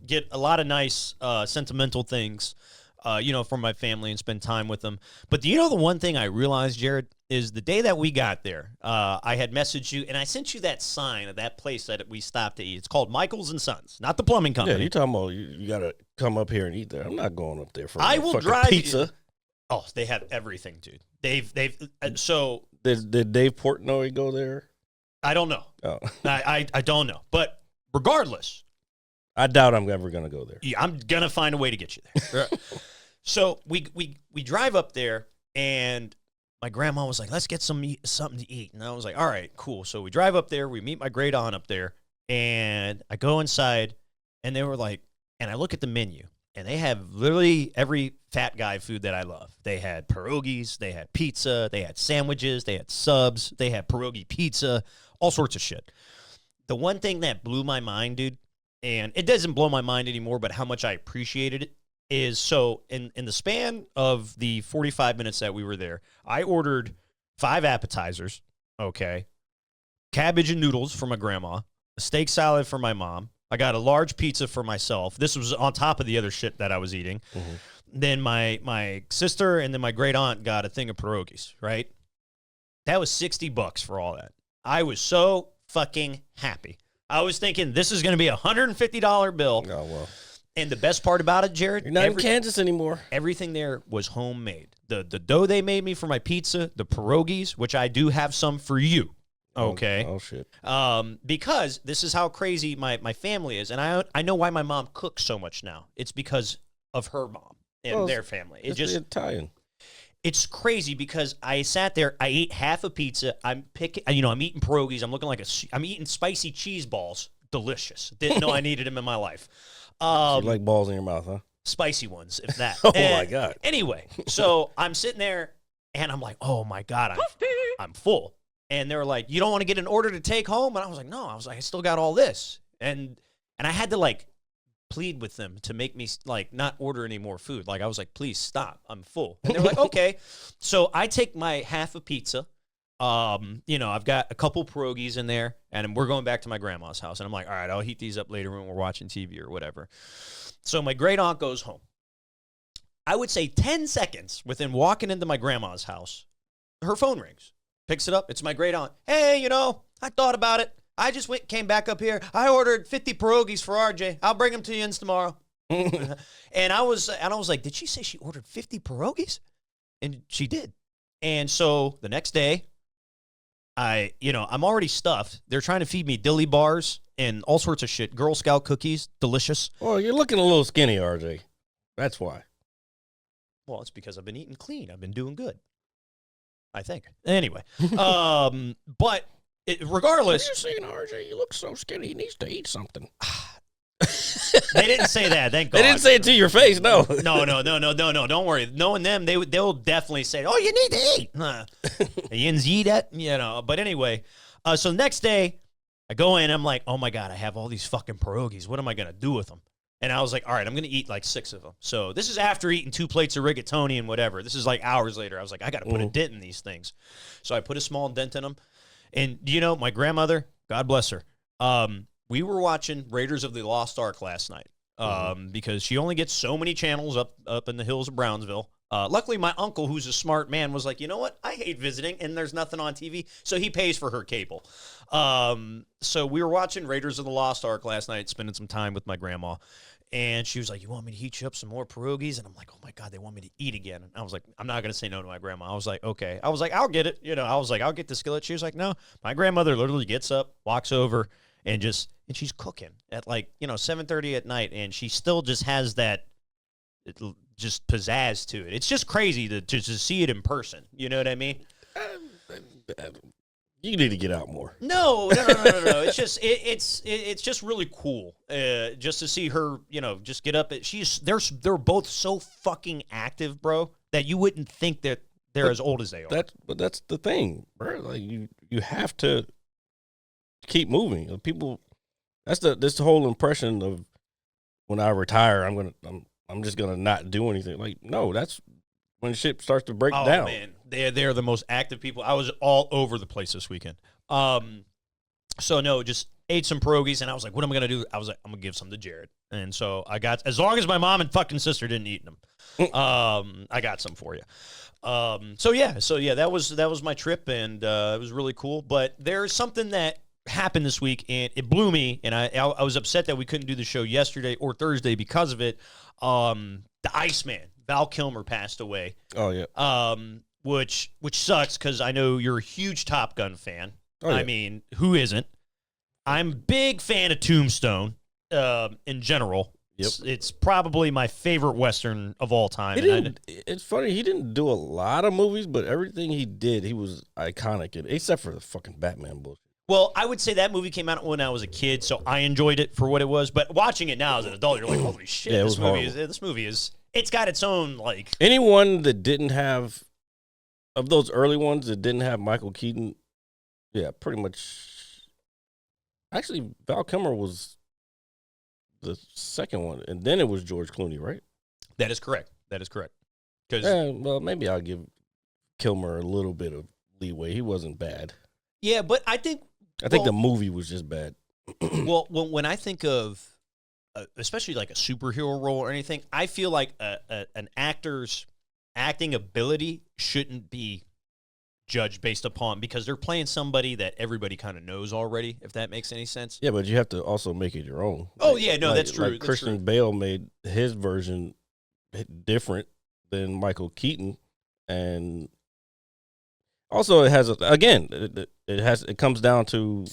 get a lot of nice sentimental things, from my family and spend time with them. But the one thing I realized, Jared, is the day that we got there, I had messaged you, and I sent you that sign of that place that we stopped to eat. It's called Michael's and Sons, not the plumbing company. Yeah, you talking about you got to come up here and eat there. I'm not going up there for I will drive pizza. Oh, they have everything, dude. So did Dave Portnoy go there? I don't know. Oh. I don't know, but. Regardless, I doubt I'm ever going to go there. Yeah, I'm going to find a way to get you there. So we drive up there, and my grandma was like, let's get something to eat. And I was like, all right, cool. So we drive up there. We meet my great aunt up there, and I go inside, and they were like, and I look at the menu, and they have literally every fat guy food that I love. They had pierogies, they had pizza, they had sandwiches, they had subs, they had pierogi pizza, all sorts of shit. The one thing that blew my mind, dude, and it doesn't blow my mind anymore, but how much I appreciated it, is so in the span of the 45 minutes that we were there, I ordered 5 appetizers, okay, cabbage and noodles for my grandma, a steak salad for my mom. I got a large pizza for myself. This was on top of the other shit that I was eating. Mm-hmm. Then my sister and then my great aunt got a thing of pierogies, right? That was $60 for all that. I was so fucking happy. I was thinking this is going to be $150 bill. Oh, well. And the best part about it, Jared, you're not in Kansas anymore. Everything there was homemade. The dough they made me for my pizza, the pierogies, which I do have some for you. Okay. Oh shit. Because this is how crazy my family is, and I know why my mom cooks so much now. It's because of her mom and their family. It's just Italian. It's crazy because I sat there, I ate half a pizza. I'm eating pierogies. I'm looking like I'm eating spicy cheese balls. Delicious. Didn't know I needed them in my life. You like balls in your mouth, huh? Spicy ones, if that. My God. Anyway, so I'm sitting there and I'm like, oh my God, I'm full. And they were like, you don't want to get an order to take home? And I was like, no. I was like, I still got all this. And I had to like plead with them to make me like not order any more food. Like I was like, please stop. I'm full. And they were like, okay. So I take my half a pizza. I've got a couple pierogies in there, and we're going back to my grandma's house. And I'm like, all right, I'll heat these up later when we're watching TV or whatever. So my great aunt goes home. I would say 10 seconds within walking into my grandma's house, her phone rings. Picks it up. It's my great aunt. Hey, I thought about it. I just came back up here. I ordered 50 pierogies for RJ. I'll bring them to you tomorrow. And I was like, did she say she ordered 50 pierogies? And she did. And so the next day, I'm already stuffed. They're trying to feed me dilly bars and all sorts of shit. Girl Scout cookies, delicious. Well, you're looking a little skinny, RJ. That's why. Well, it's because I've been eating clean. I've been doing good, I think. Anyway, but regardless. What are you saying, RJ? You look so skinny. He needs to eat something. They didn't say that. Thank God. They didn't say it to your face. No. No. Don't worry. Knowing them, they'll definitely say, "Oh, you need to eat." You didn't eat it, But anyway, so next day, I go in. I'm like, "Oh my God, I have all these fucking pierogies. What am I gonna do with them?" And I was like, "All right, I'm gonna eat like 6 of them." So this is after eating 2 plates of rigatoni and whatever. This is like hours later. I was like, "I got to put a dent in these things." So I put a small dent in them. And my grandmother, God bless her. We were watching Raiders of the Lost Ark last night because she only gets so many channels up in the hills of Brownsville. Luckily, my uncle, who's a smart man, was like, "You know what? I hate visiting, and there's nothing on TV." So he pays for her cable. So we were watching Raiders of the Lost Ark last night, spending some time with my grandma. And she was like, "You want me to heat you up some more pierogies?" And I'm like, "Oh, my God, they want me to eat again." And I was like, "I'm not going to say no to my grandma." I was like, "Okay." I was like, "I'll get it." I was like, "I'll get the skillet." She was like, "No." My grandmother literally gets up, walks over, and she's cooking at 7:30 at night. And she still just has that just pizzazz to it. It's just crazy to see it in person. You know what I mean? You need to get out more. No. It's just it's just really cool just to see her, just get up. They're both so fucking active, bro, that you wouldn't think that they're as old as they are. But that's the thing, bro. Like you have to keep moving. People, this whole impression of when I retire, I'm just gonna not do anything. Like, no, that's when shit starts to break down. Man, they're the most active people. I was all over the place this weekend. So no, just ate some pierogies, and I was like, "What am I gonna do?" I was like, "I'm gonna give some to Jared." And so I got, as long as my mom and fucking sister didn't eat them, I got some for you. So yeah, that was my trip, and it was really cool. But there's something that happened this week, and it blew me, and I was upset that we couldn't do the show yesterday or Thursday because of it. The Iceman, Val Kilmer, passed away. Oh yeah. Which sucks because I know you're a huge Top Gun fan. Oh, yeah. I mean, who isn't? I'm a big fan of Tombstone in general. Yep. It's probably my favorite Western of all time. It's funny, he didn't do a lot of movies, but everything he did, he was iconic in, except for the fucking Batman bullshit. Well, I would say that movie came out when I was a kid, so I enjoyed it for what it was. But watching it now as an adult, you're like, holy shit, Yeah, this movie is it's got its own, like... Anyone that didn't have, of those early ones that didn't have Michael Keaton, yeah, pretty much. Actually, Val Kilmer was the second one, and then it was George Clooney, right? That is correct. Well, maybe I'll give Kilmer a little bit of leeway. He wasn't bad. Yeah, but I think the movie was just bad. Well, when I think of, especially like a superhero role or anything, I feel like an actor's acting ability shouldn't be judged based upon, because they're playing somebody that everybody kind of knows already, if that makes any sense. Yeah, but you have to also make it your own. Oh, yeah, no, that's true. Like Christian Bale made his version different than Michael Keaton, and also it has it comes down to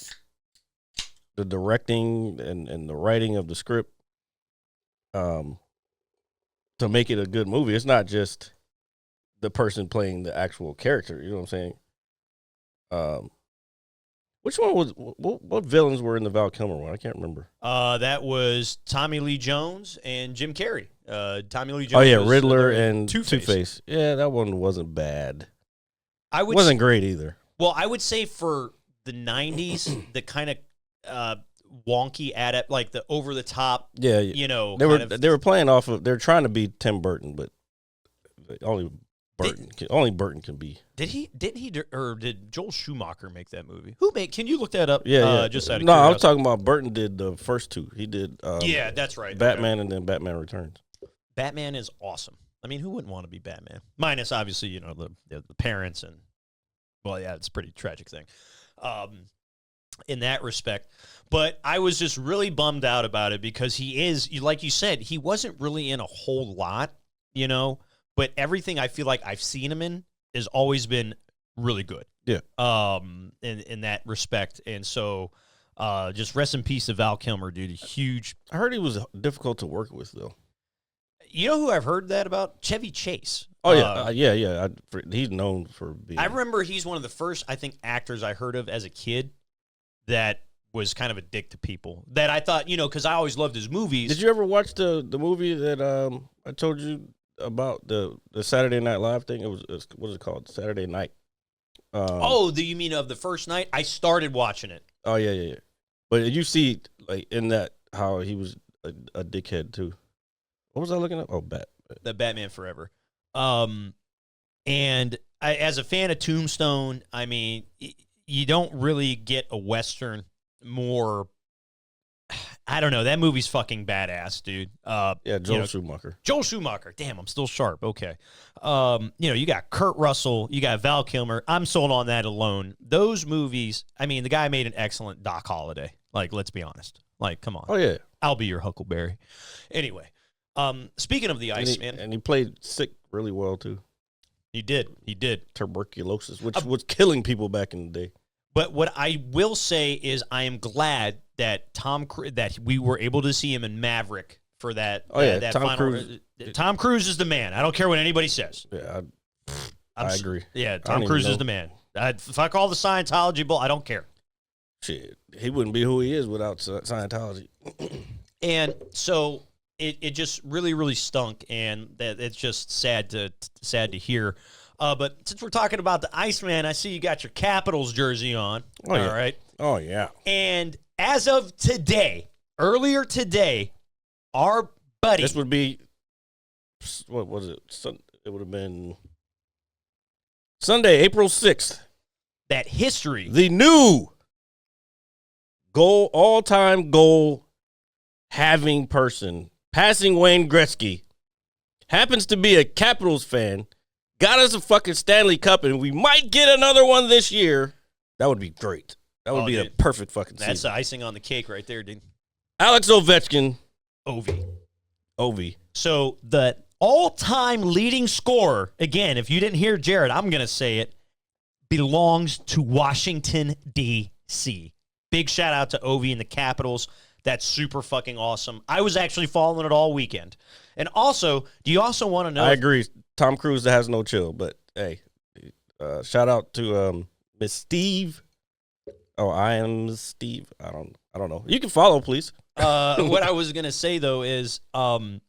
the directing and the writing of the script to make it a good movie. It's not just the person playing the actual character. You know what I'm saying? Which one was what villains were in the Val Kilmer one? I can't remember. That was Tommy Lee Jones and Jim Carrey. Tommy Lee Jones. Oh yeah, was, Riddler and Two-Face. Two-Face. Yeah, that one wasn't bad. It wasn't great either. Well, I would say for the 90s, the kind of wonky like the over the top. Yeah, they were playing off of. They're trying to be Tim Burton, but only Burton can be. Did Joel Schumacher make that movie? Can you look that up? Yeah. Just out of no, curiosity. I was talking about Burton did the first two. He did. Yeah, that's right. Batman and then Batman Returns. Batman is awesome. I mean, who wouldn't want to be Batman? Minus obviously, the parents and. Well, yeah, it's a pretty tragic thing in that respect. But I was just really bummed out about it because he is, like you said, he wasn't really in a whole lot, but everything I feel like I've seen him in has always been really good. Yeah. In that respect. And so just rest in peace to Val Kilmer, dude. Huge. I heard he was difficult to work with, though. You know who I've heard that about? Chevy Chase. Oh, yeah. Yeah. He's known for being. I remember he's one of the first, I think, actors I heard of as a kid that was kind of a dick to people. That I thought, because I always loved his movies. Did you ever watch the movie that I told you about, the Saturday Night Live thing? It was what is it called? Saturday Night. Do you mean of the first night? I started watching it. Oh yeah. But you see, like in that, how he was a dickhead too. What was I looking at? Oh, The Batman Forever. And as a fan of Tombstone, I mean, you don't really get a Western more. I don't know. That movie's fucking badass, dude. Joel Schumacher. Joel Schumacher. Damn, I'm still sharp. Okay. You got Kurt Russell. You got Val Kilmer. I'm sold on that alone. Those movies, I mean, the guy made an excellent Doc Holliday. Like, let's be honest. Like, come on. Oh, yeah. I'll be your Huckleberry. Anyway, speaking of the Iceman. And he played sick really well, too. He did. Tuberculosis, which was killing people back in the day. But what I will say is I am glad that that we were able to see him in Maverick for that. That Tom final. Cruise. Tom Cruise is the man. I don't care what anybody says. Yeah, I agree. Yeah, Tom Cruise is the man. Fuck all the Scientology bull. I don't care. Shit, he wouldn't be who he is without Scientology. And so it just really, really stunk, and that it's just sad to hear. But since we're talking about the Iceman, I see you got your Capitals jersey on. Oh, yeah. All right. Oh, yeah. And as of today, earlier today, our buddy. This would be, what was it? It would have been Sunday, April 6th. That history. The new all-time goal having person, passing Wayne Gretzky, happens to be a Capitals fan. Got us a fucking Stanley Cup, and we might get another one this year. That would be great. That would be a perfect fucking season. That's the icing on the cake right there, dude. Alex Ovechkin. Ovi. So the all-time leading scorer, again, if you didn't hear Jared, I'm going to say it, belongs to Washington, D.C. Big shout out to Ovi and the Capitals. That's super fucking awesome. I was actually following it all weekend. And also, do you also want to know? I agree. Tom Cruise has no chill, but hey, shout out to Miss Steve. Oh, I am Steve. I don't know. You can follow, please. What I was gonna say though is, I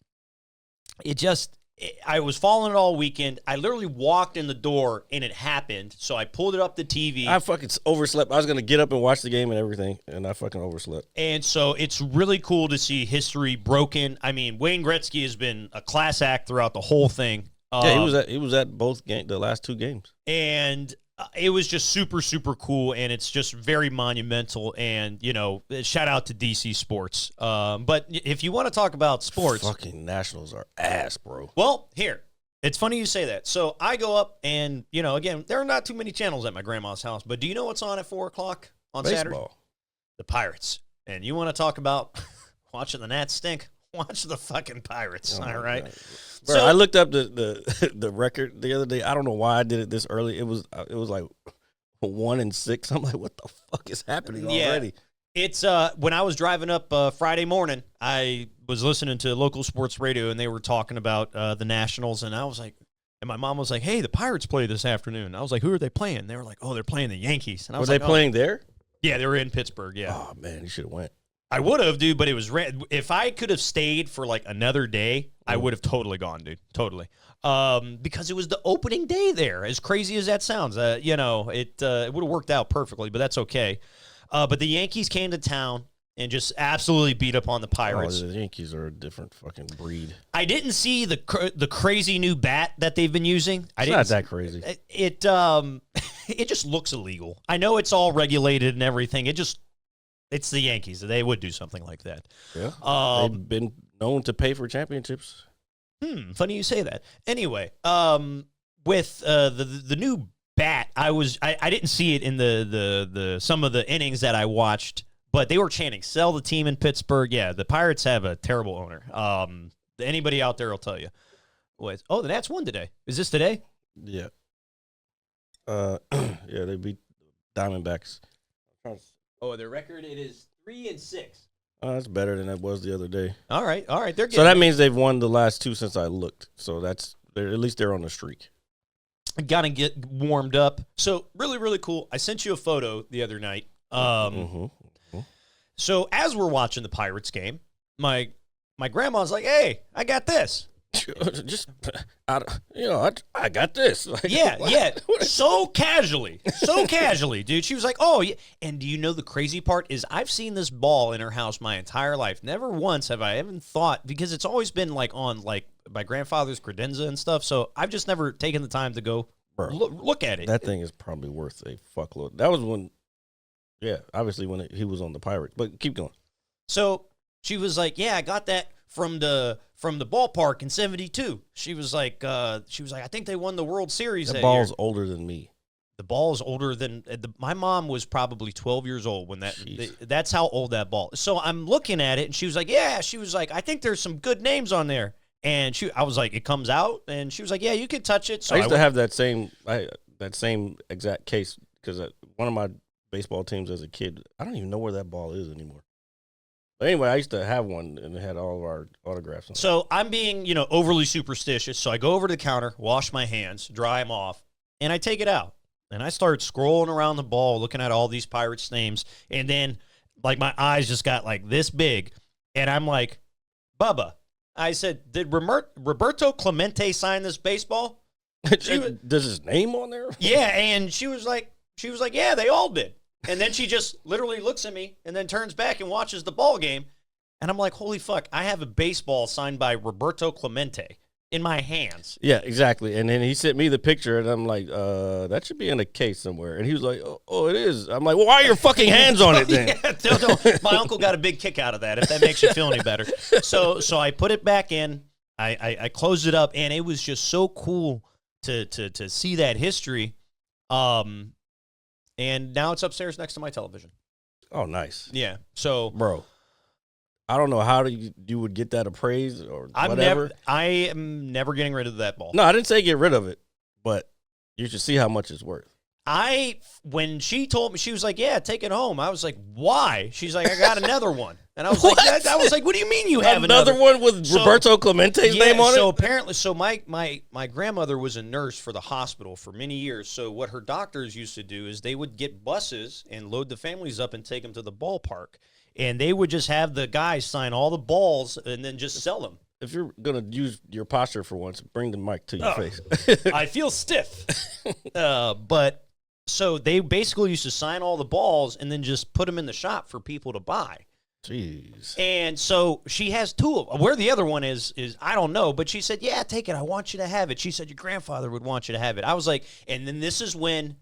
was following it all weekend. I literally walked in the door and it happened. So I pulled it up the TV. I fucking overslept. I was gonna get up and watch the game and everything, and I fucking overslept. And so it's really cool to see history broken. I mean, Wayne Gretzky has been a class act throughout the whole thing. Yeah, he was at both the last two games, and it was just super, super cool, and it's just very monumental. And shout out to DC Sports. But if you want to talk about sports, fucking Nationals are ass, bro. Well, here it's funny you say that. So I go up, and again, there are not too many channels at my grandma's house. But do you know what's on at 4:00 on Saturday? The Pirates. And you want to talk about watching the Nats stink? Watch the fucking Pirates, all right? Bro, so I looked up the record the other day. I don't know why I did it this early. It was like 1-6. I'm like, what the fuck is happening already? It's when I was driving up Friday morning, I was listening to local sports radio, and they were talking about the Nationals, and I was like, and my mom was like, hey, the Pirates play this afternoon. I was like, who are they playing? They were like, oh, they're playing the Yankees. And I was like, playing there? Yeah, they were in Pittsburgh, yeah. Oh, man, you should have went. I would have, dude, but it was if I could have stayed for like another day, I would have totally gone, dude, totally. Because it was the opening day there. As crazy as that sounds, it would have worked out perfectly, but that's okay. But the Yankees came to town and just absolutely beat up on the Pirates. Oh, the Yankees are a different fucking breed. I didn't see the crazy new bat that they've been using. It's not that crazy. It just looks illegal. I know it's all regulated and everything. It's the Yankees. They would do something like that. Yeah. They've been known to pay for championships. Funny you say that. Anyway, with the new bat, I didn't see it in the some of the innings that I watched, but they were chanting, "Sell the team in Pittsburgh." Yeah, the Pirates have a terrible owner. Anybody out there will tell you. The Nats won today. Is this today? Yeah. Yeah, they beat Diamondbacks. Oh, their record, it is 3-6. Oh, that's better than it was the other day. All right. So that means they've won the last two since I looked. So at least they're on the streak. Got to get warmed up. So really, really cool. I sent you a photo the other night. So as we're watching the Pirates game, my grandma's like, "Hey, I got this." Just, I got this. Like, Yeah, what? yeah. So casually, dude. She was like, "Oh, yeah." And do you know the crazy part is I've seen this ball in her house my entire life. Never once have I even thought, because it's always been like on like my grandfather's credenza and stuff. So I've just never taken the time to go look at it. That thing is probably worth a fuckload. That was when, obviously when he was on the Pirates. But keep going. So she was like, "Yeah, I got that from the ballpark in '72." She was like, "I think they won the World Series." That that ball's year. older than me. The ball is older than my mom was probably 12 years old when that's how old that ball is. So I'm looking at it, and she was like, "Yeah," she was like, "I think there's some good names on there." And I was like, "It comes out," and she was like, "Yeah, you can touch it." So I used to have that same exact case because one of my baseball teams as a kid, I don't even know where that ball is anymore. But anyway, I used to have one, and it had all of our autographs on it. So I'm being, overly superstitious. So I go over to the counter, wash my hands, dry them off, and I take it out. And I start scrolling around the ball, looking at all these Pirates names. And then, like, my eyes just got, like, this big. And I'm like, "Bubba," I said, "did Roberto Clemente sign this baseball?" Does his name on there? Yeah, and she was like, "Yeah, they all did." And then she just literally looks at me and then turns back and watches the ball game. And I'm like, "Holy fuck, I have a baseball signed by Roberto Clemente in my hands." Yeah, exactly. And then he sent me the picture, and I'm like, that should be in a case somewhere. And he was like, oh, it is. I'm like, well, why are your fucking hands on it then? Yeah, my uncle got a big kick out of that, if that makes you feel any better. So I put it back in. I closed it up, and it was just so cool to see that history. And now it's upstairs next to my television. Oh, nice. Yeah. So, bro, I don't know how you would get that appraised or whatever. I am never getting rid of that ball. No, I didn't say get rid of it, but you should see how much it's worth. When she told me, she was like, "Yeah, take it home." I was like, "Why?" She's like, "I got another one." And I was like, "What do you mean you have another one with Roberto Clemente's name on it?" So apparently, my grandmother was a nurse for the hospital for many years. So what her doctors used to do is they would get buses and load the families up and take them to the ballpark. And they would just have the guys sign all the balls and then just sell them. If you're going to use your posture for once, bring the mic to your face. I feel stiff. But so they basically used to sign all the balls and then just put them in the shop for people to buy. Jeez. And so she has two of them. Where the other one is I don't know. But she said, "Yeah, take it. I want you to have it." She said, "Your grandfather would want you to have it." I was like, and then this is when,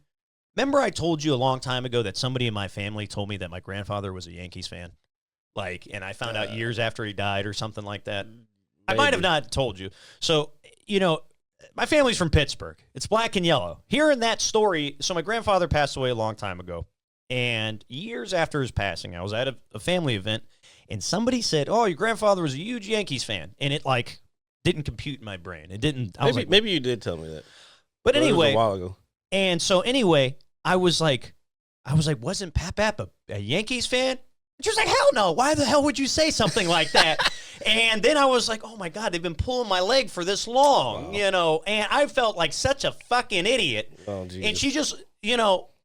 remember I told you a long time ago that somebody in my family told me that my grandfather was a Yankees fan? Like, and I found out years after he died or something like that. Maybe. I might have not told you. So, my family's from Pittsburgh. It's black and yellow. Hearing that story, so my grandfather passed away a long time ago. And years after his passing, I was at a family event, and somebody said, "Oh, your grandfather was a huge Yankees fan." And it, like, didn't compute in my brain. It didn't. Maybe you did tell me that. But anyway. It was a while ago. And so anyway, I was like, "Wasn't Pap a Yankees fan?" And she was like, "Hell no. Why the hell would you say something like that?" And then I was like, "Oh my God, they've been pulling my leg for this long," Wow. And I felt like such a fucking idiot. Oh, Jesus. And she just,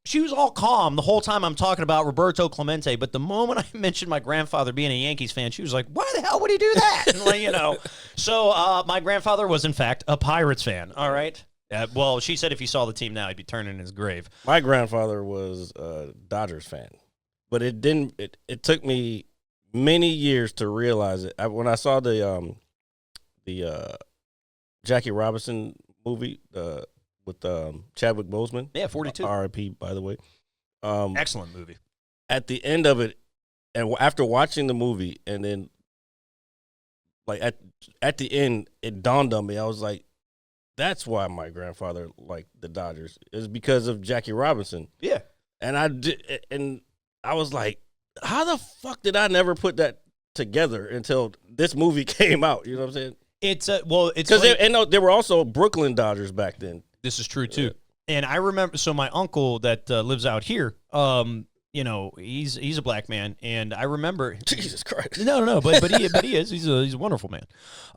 she was all calm the whole time I'm talking about Roberto Clemente. But the moment I mentioned my grandfather being a Yankees fan, she was like, "Why the hell would he do that?" And So my grandfather was, in fact, a Pirates fan. All right. Well, she said if he saw the team now, he'd be turning in his grave. My grandfather was a Dodgers fan, but it didn't. It took me many years to realize it. When I saw the Jackie Robinson movie with Chadwick Boseman, 42. R.I.P. By the way, Excellent movie. At the end of it, and after watching the movie, and then like at the end, it dawned on me. I was like, that's why my grandfather liked the Dodgers, is because of Jackie Robinson. Yeah. And I was like, how the fuck did I never put that together until this movie came out? You know what I'm saying? It's because there were also Brooklyn Dodgers back then. This is true too. And I remember, so my uncle that lives out here, he's a black man, and I remember Jesus Christ. No, but he is. He's a wonderful man.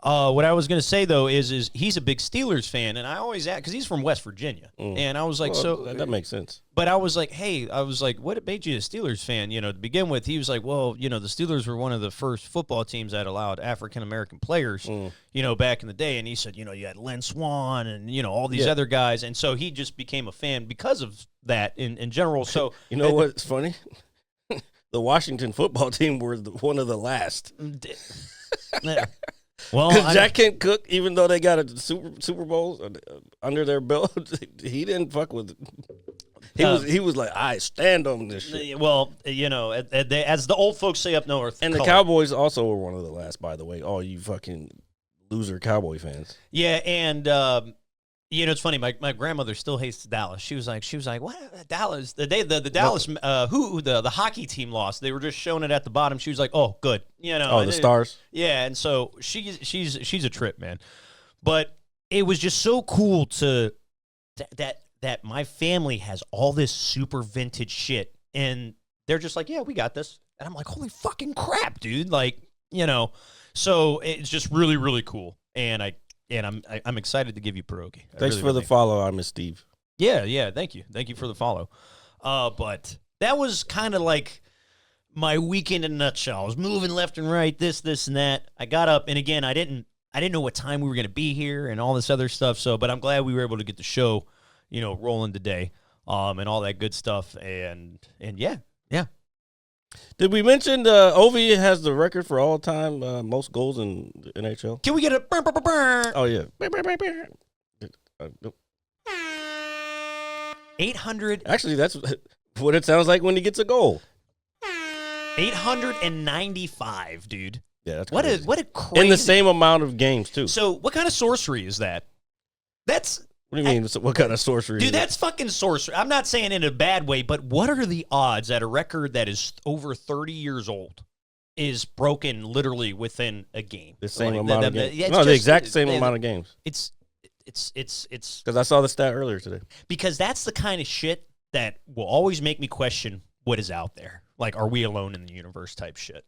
What I was gonna say though is he's a big Steelers fan, and I always ask because he's from West Virginia, and I was like, that makes sense. But I was like, hey, what made you a Steelers fan? To begin with, he was like, well, the Steelers were one of the first football teams that allowed African American players, back in the day, and he said, you had Len Swan and all these other guys, and so he just became a fan because of that in general. So what's funny? The Washington football team were one of the last. Well, because Jack Kent Cook, even though they got a Super Bowl under their belt, he didn't fuck with it. He was like, I stand on this shit. Well, as the old folks say up north. And the Cowboys also were one of the last, by the way. All you fucking loser Cowboy fans. Yeah, and it's funny. My grandmother still hates Dallas. She was like, what Dallas? The day the Dallas the hockey team lost, they were just showing it at the bottom. She was like, oh, good. The Stars. Yeah, and so she's a trip, man. But it was just so cool that my family has all this super vintage shit, and they're just like, yeah, we got this. And I'm like, holy fucking crap, dude! So it's just really, really cool, and I'm excited to give you pierogi. Thanks for the follow. I'm Steve. Yeah, thank you for the follow. But that was kind of like my weekend in a nutshell. I was moving left and right, this and that. I got up, and again, I didn't know what time we were going to be here and all this other stuff. But I'm glad we were able to get the show, rolling today, and all that good stuff. And yeah. Did we mention Ovi has the record for all time most goals in the NHL? Can we get a burr? Oh yeah, 800. Actually, that's what it sounds like when he gets a goal. 895, dude. Yeah, that's what crazy. What a crazy in the same amount of games too. So, what kind of sorcery is that? What do you mean? What kind of sorcery? Dude, that's fucking sorcery. I'm not saying in a bad way, but what are the odds that a record that is over 30 years old is broken literally within a game? The same amount of games. The exact same amount of games. It's because I saw the stat earlier today. Because that's the kind of shit that will always make me question what is out there. Like, are we alone in the universe type shit?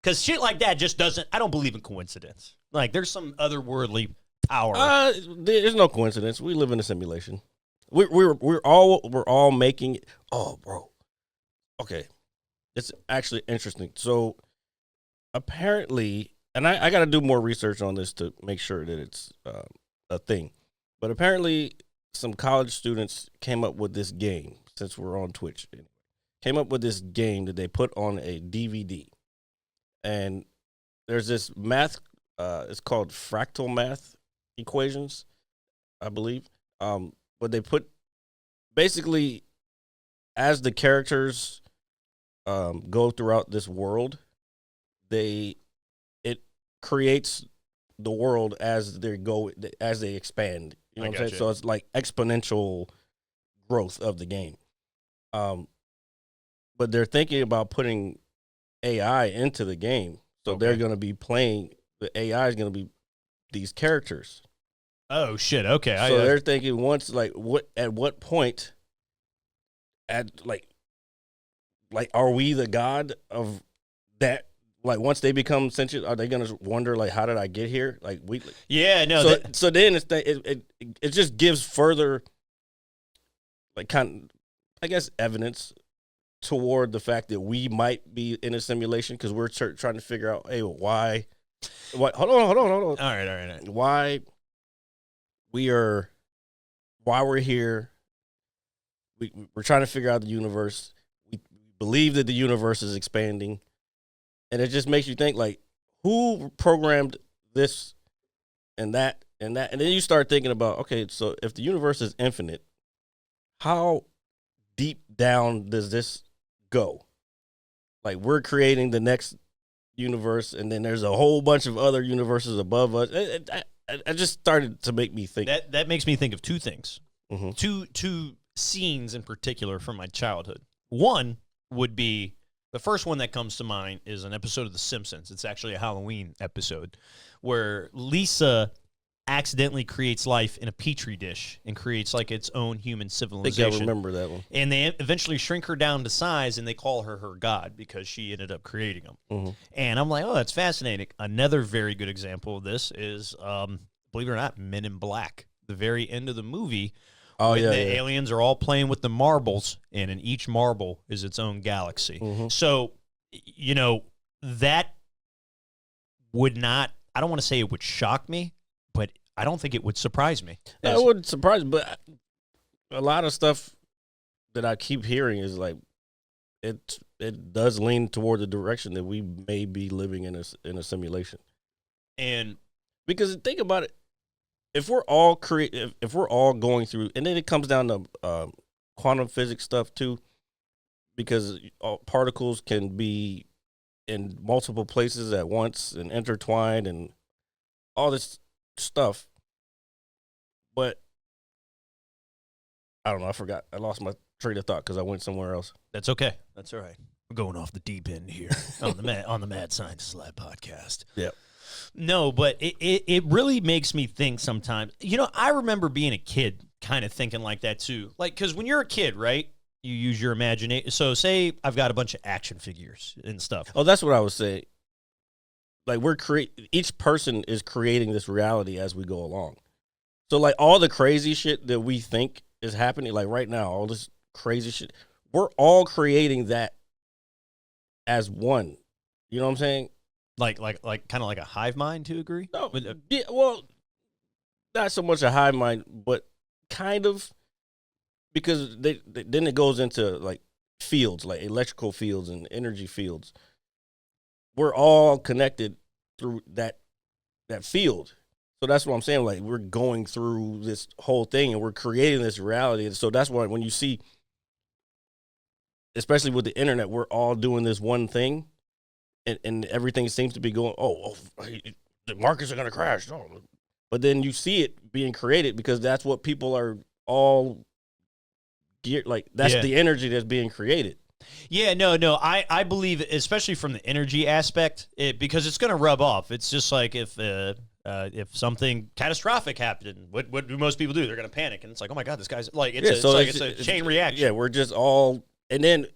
Because shit like that just doesn't. I don't believe in coincidence. Like, there's some otherworldly power. There's no coincidence. We live in a simulation. We're all making it. Oh, bro. Okay, it's actually interesting. So apparently, and I got to do more research on this to make sure that it's a thing. But apparently, some college students came up with this game. Since we're on Twitch, came up with this game that they put on a DVD, and there's this math. It's called fractal math equations, I believe. But they put basically as the characters go throughout this world, it creates the world as they expand. You know what I'm saying? So it's like exponential growth of the game. But they're thinking about putting AI into the game. So they're going to be playing, the AI is going to be these characters. Oh shit! Okay, so they're thinking at what point, are we the god of that? Like once they become sentient, are they gonna wonder like how did I get here? So then it just gives further evidence toward the fact that we might be in a simulation because we're trying to figure out why. Hold on. All right. Why we're here. We're trying to figure out the universe. We believe that the universe is expanding, and it just makes you think like, who programmed this and that, and then you start thinking about, okay, so if the universe is infinite, how deep down does this go? Like we're creating the next universe, and then there's a whole bunch of other universes above us. It just started to make me think. That makes me think of two things. Mm-hmm. Two scenes in particular from my childhood. One would be, the first one that comes to mind is an episode of The Simpsons. It's actually a Halloween episode where Lisa accidentally creates life in a petri dish and creates like its own human I think civilization. I remember that one. And they eventually shrink her down to size, and they call her god because she ended up creating them. Mm-hmm. And I'm like, oh, that's fascinating. Another very good example of this is, believe it or not, Men in Black. The very end of the movie, when the aliens are all playing with the marbles, and in each marble is its own galaxy. Mm-hmm. So, you know, that would not, I don't want to say it would shock me, but I don't think it would surprise me. It wouldn't surprise me, but a lot of stuff that I keep hearing is like it does lean toward the direction that we may be living in a simulation. And because think about it, if we're all if we're all going through, and then it comes down to quantum physics stuff too, because particles can be in multiple places at once and intertwined and all this stuff. But I don't know. I forgot. I lost my train of thought because I went somewhere else. that's okay. That's all right. We're going off the deep end here on the Mad Scientist Lab podcast. Yep. No, but it really makes me think sometimes. You know, I remember being a kid kind of thinking like that too. Like, because when you're a kid, right, you use your imagination. So say I've got a bunch of action figures and stuff. Oh, that's what I was saying. Like each person is creating this reality as we go along. So like all the crazy shit that we think is happening, like right now, all this crazy shit, we're all creating that as one. You know what I'm saying? Like kind of like a hive mind, to agree? No, yeah, well, not so much a hive mind, but kind of, because then it goes into like fields, like electrical fields and energy fields. We're all connected through that field. So that's what I'm saying. Like we're going through this whole thing and we're creating this reality. So that's why when you see, especially with the internet, we're all doing this one thing. And everything seems to be going, the markets are going to crash. Oh. But then you see it being created because that's what people are all geared, like that's the energy that's being created. Yeah, no, I believe, especially from the energy aspect, because it's going to rub off. It's just like if something catastrophic happened, what do most people do? They're going to panic, and it's like, oh my god, this guy's like, it's a chain reaction. Yeah, we're just all, and then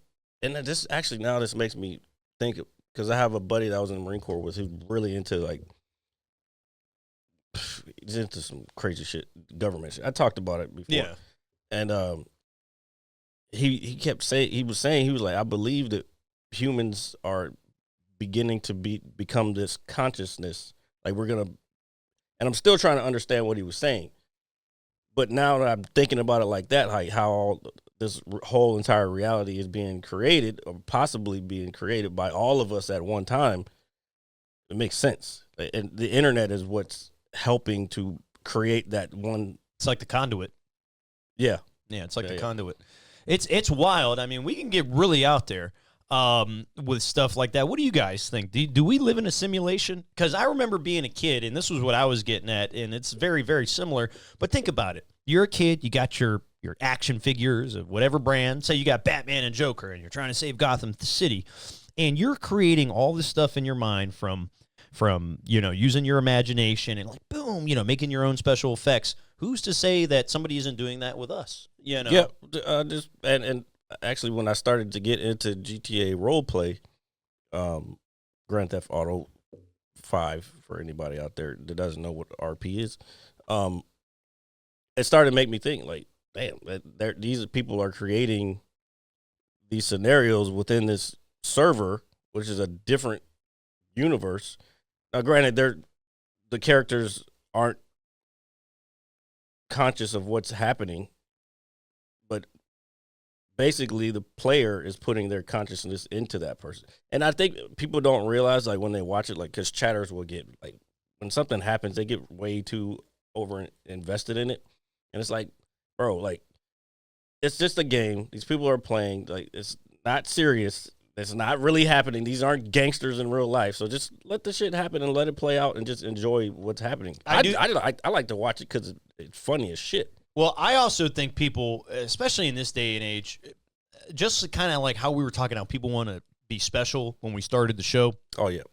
this actually now this makes me think. Because I have a buddy that I was in the Marine Corps with who's really into like, he's into some crazy shit, government shit. I talked about it before. Yeah. And he kept saying, he was like, I believe that humans are beginning to become this consciousness. Like we're going to, and I'm still trying to understand what he was saying. But now that I'm thinking about it like that, like how all this whole entire reality is being created or possibly being created by all of us at one time, it makes sense. And the internet is what's helping to create that one. It's like the conduit. Yeah. Yeah, it's like the conduit. It's wild. I mean, we can get really out there with stuff like that. What do you guys think? Do we live in a simulation? Because I remember being a kid, and this was what I was getting at, and it's very, very similar. But think about it. You're a kid. You got your action figures of whatever brand. Say you got Batman and Joker, and you're trying to save Gotham City, and you're creating all this stuff in your mind from using your imagination and like boom, making your own special effects. Who's to say that somebody isn't doing that with us? Yeah. And actually, when I started to get into GTA roleplay, Grand Theft Auto 5, for anybody out there that doesn't know what R.I.P. is, it started to make me think like, damn, these people are creating these scenarios within this server, which is a different universe. Now, granted, the characters aren't conscious of what's happening, but basically the player is putting their consciousness into that person. And I think people don't realize, like, when they watch it, like, because chatters will get, like, when something happens, they get way too over invested in it. And it's like, bro, like, it's just a game. These people are playing. Like, it's not serious. It's not really happening. These aren't gangsters in real life. So just let the shit happen and let it play out and just enjoy what's happening. I like to watch it because it's funny as shit. Well, I also think people, especially in this day and age, just kind of like how we were talking about people want to be special when we started the show. Oh, yeah.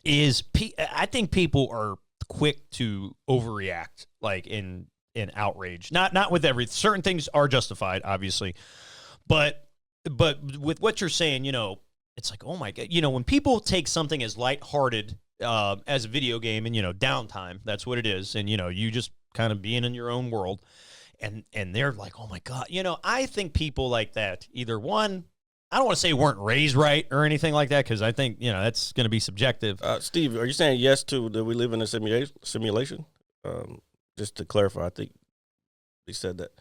I think people are quick to overreact, like in outrage. Not with certain things are justified, obviously, but with what you're saying, it's like, oh my God, when people take something as lighthearted as a video game and downtime, that's what it is, and you just kind of being in your own world, and they're like, oh my God, I think people like that either one. I don't want to say weren't raised right or anything like that, because I think, that's going to be subjective. Steve, are you saying yes to that we live in a simulation? Just to clarify, I think he said that.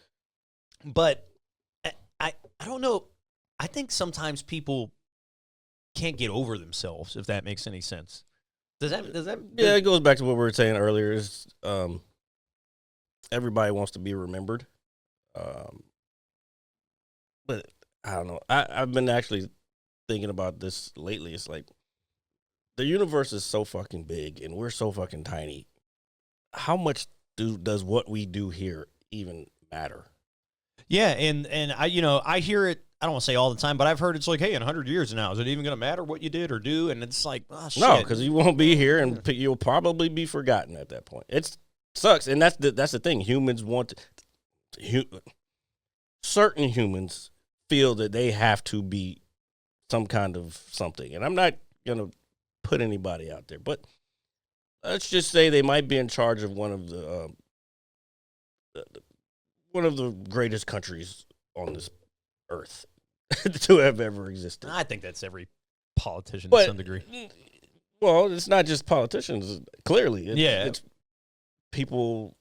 But I don't know. I think sometimes people can't get over themselves, if that makes any sense. Does that? Yeah, it goes back to what we were saying earlier. Is everybody wants to be remembered, but I don't know. I've been actually thinking about this lately. It's like the universe is so fucking big and we're so fucking tiny. How much does what we do here even matter? Yeah, and I hear it. I don't want to say all the time, but I've heard it's like, hey, in 100 years now, is it even going to matter what you did or do? And it's like, oh, shit. No, because you won't be here and you'll probably be forgotten at that point. It sucks, and that's the thing. Humans want certain humans feel that they have to be some kind of something. And I'm not going to put anybody out there, but let's just say they might be in charge of one of the greatest countries on this earth to have ever existed. I think that's every politician to some degree. Well, it's not just politicians, clearly. It's people,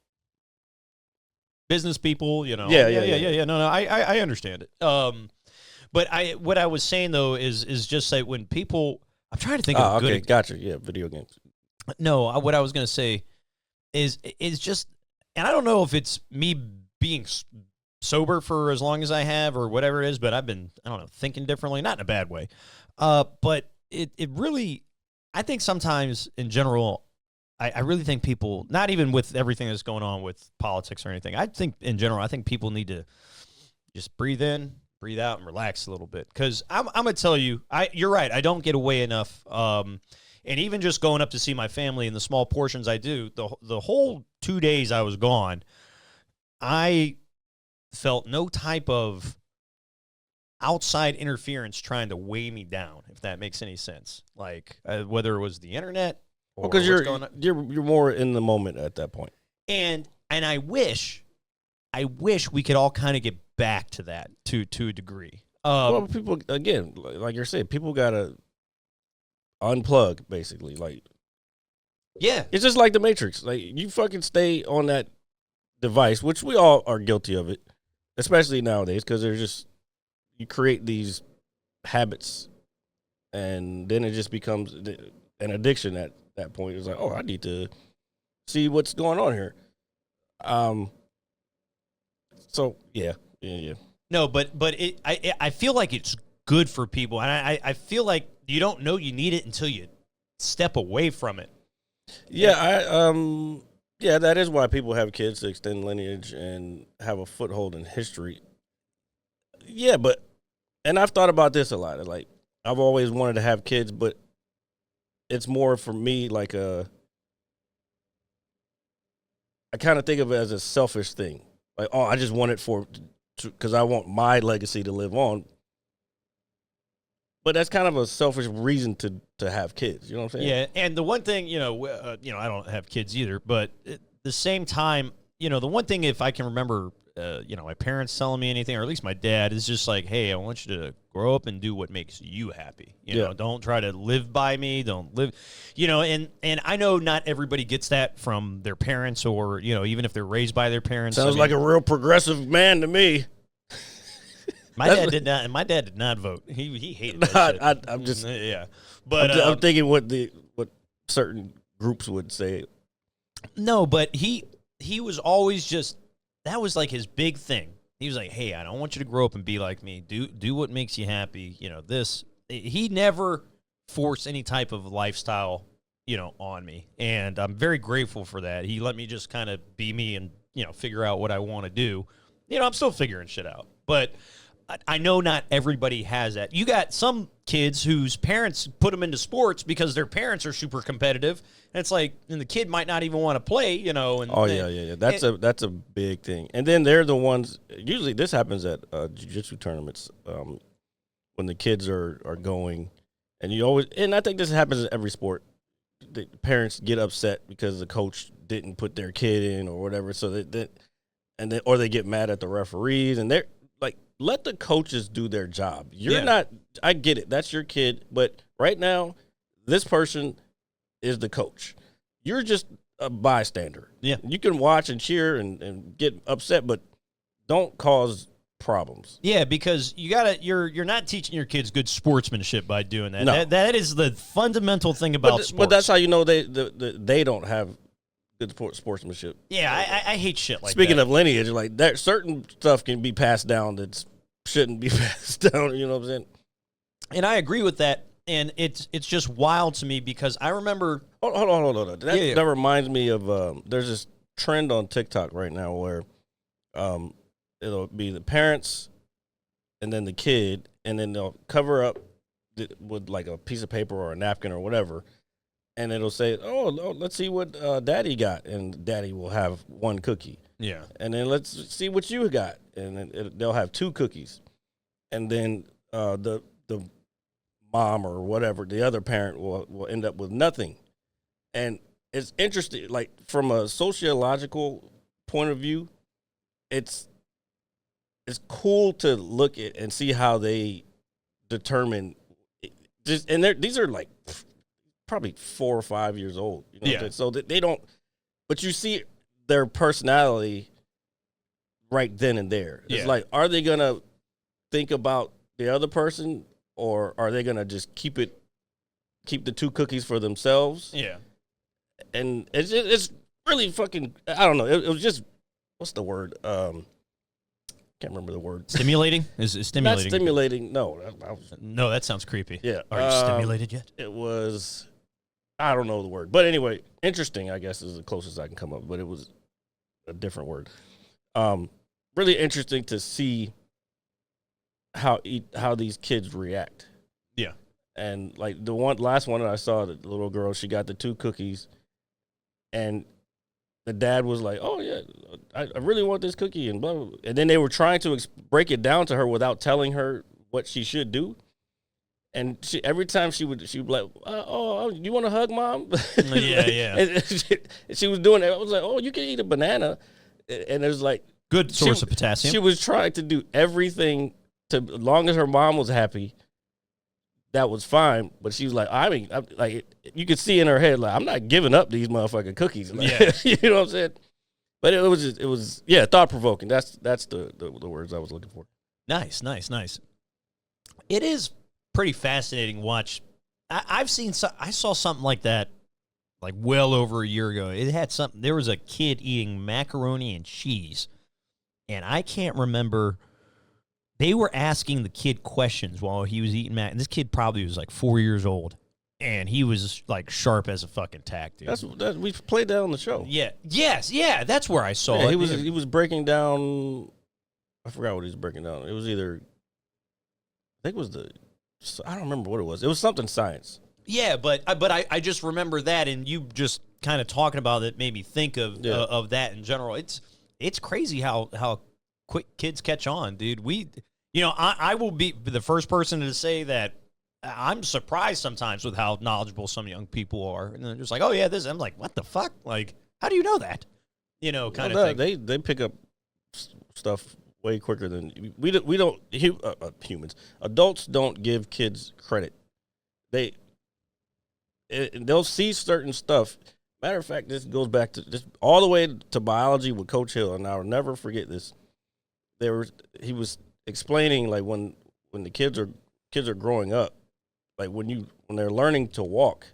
business people, Yeah. No, I understand it. But what I was saying though is just like when people, I'm trying to think of okay, gotcha. Yeah, video games. No, what I was going to say is just, and I don't know if it's me being sober for as long as I have or whatever it is, but I've been, I don't know, thinking differently, not in a bad way. But it really, I think sometimes in general, I really think people, not even with everything that's going on with politics or anything, I think in general, I think people need to just breathe in, breathe out, and relax a little bit. Because I'm going to tell you, you're right, I don't get away enough. And even just going up to see my family in the small portions I do, the whole 2 days I was gone, I felt no type of outside interference trying to weigh me down, if that makes any sense. Like whether it was the internet or because you're more in the moment at that point. And I wish we could all kind of get back to that to a degree. Well, people, again, like you're saying, people gotta unplug, basically. Like, yeah, it's just like the Matrix. Like, you fucking stay on that device, which we all are guilty of it, especially nowadays, because they're just, you create these habits, and then it just becomes an addiction at that point. It's like, oh, I need to see what's going on here. So yeah. No, but I feel like it's good for people, and I feel like you don't know you need it until you step away from it. Yeah, yeah, that is why people have kids, to extend lineage and have a foothold in history. Yeah, and I've thought about this a lot. Like, I've always wanted to have kids, but it's more for me like I kind of think of it as a selfish thing. Like, oh, I just want it because I want my legacy to live on. But that's kind of a selfish reason to have kids. You know what I'm saying? Yeah, and the one thing, I don't have kids either, but at the same time, the one thing, if I can remember, my parents telling me anything, or at least my dad, is just like, hey, I want you to grow up and do what makes you happy. You know, don't try to live by me. Don't live, and I know not everybody gets that from their parents, or, even if they're raised by their parents. Sounds like a real progressive man to me. My dad did not vote. He hated that shit. I'm just but I'm thinking what certain groups would say. No, but he was always just, that was like his big thing. He was like, hey, I don't want you to grow up and be like me. Do what makes you happy. He never forced any type of lifestyle, on me, and I'm very grateful for that. He let me just kind of be me and figure out what I want to do. I'm still figuring shit out, but I know not everybody has that. You got some kids whose parents put them into sports because their parents are super competitive. And it's like, and the kid might not even want to play, you know. And yeah. That's a big thing. And then they're the ones. Usually, this happens at jiu-jitsu tournaments when the kids are going, and I think this happens in every sport. The parents get upset because the coach didn't put their kid in or whatever, so or they get mad at the referees, and they're like, let the coaches do their job. You're not. I get it. That's your kid, but right now, this person is the coach. You're just a bystander. Yeah, you can watch and cheer and get upset, but don't cause problems. Yeah, because you're not teaching your kids good sportsmanship by doing that. No. That is the fundamental thing about sports. But that's how you know they don't have good sportsmanship. Yeah, I hate shit like Speaking that. of lineage, like that, certain stuff can be passed down that shouldn't be passed down. You know what I'm saying? And I agree with that. And it's just wild to me because I remember. Hold on. That reminds me of there's this trend on TikTok right now where it'll be the parents and then the kid, and then they'll cover up with like a piece of paper or a napkin or whatever, and it'll say, "Oh, let's see what Daddy got," and Daddy will have one cookie. Yeah, and then let's see what you got, and then they'll have two cookies, and then the mom or whatever, the other parent will end up with nothing. And it's interesting, like from a sociological point of view, it's cool to look at and see how they determine. These are like probably 4 or 5 years old, you know. Yeah. So they don't, but you see their personality right then and there. It's like, are they gonna think about the other person, or are they gonna just keep the two cookies for themselves? Yeah. And it's really fucking, I don't know. It was just, what's the word? Can't remember the word. Stimulating? Is stimulating? Not stimulating. No. No, that sounds creepy. Yeah. Are you stimulated yet? It was, I don't know the word. But anyway, interesting, I guess, is the closest I can come up. But it was a different word. Really interesting to see how these kids react. Yeah. And like the last one that I saw, the little girl, she got the two cookies, and the dad was like, "Oh yeah, I really want this cookie," and blah, blah, blah. And then they were trying to break it down to her without telling her what she should do. And every time she would be like, "Oh, you want a hug, Mom?" Yeah. And she was doing it. I was like, "Oh, you can eat a banana," and it was like good source of potassium. She was trying to do everything as long as her mom was happy. That was fine, but she was like, like you could see in her head, like, I'm not giving up these motherfucking cookies. Like, yeah, you know what I'm saying? But it was thought provoking. That's the words I was looking for. Nice. It is pretty fascinating. Watch, I saw something like that, like well over a year ago. It had something. There was a kid eating macaroni and cheese, and I can't remember. They were asking the kid questions while he was eating and this kid probably was like 4 years old, and he was like sharp as a fucking tack, dude. We played that on the show. Yeah, that's where I saw it. He was breaking down. I forgot what he was breaking down. It was either, I think it was I don't remember what it was. It was something science. Yeah, but I just remember that, and you just kind of talking about it made me think of that in general. It's crazy how quick kids catch on, dude. I will be the first person to say that I'm surprised sometimes with how knowledgeable some young people are, and they're just like, "Oh yeah, this." I'm like, "What the fuck? Like, how do you know that?" Kind of thing. They pick up stuff way quicker than we don't. Humans, adults don't give kids credit. They'll see certain stuff. Matter of fact, this goes back to this all the way to biology with Coach Hill, and I'll never forget this. He was explaining, like, when the kids are growing up, like when they're learning to walk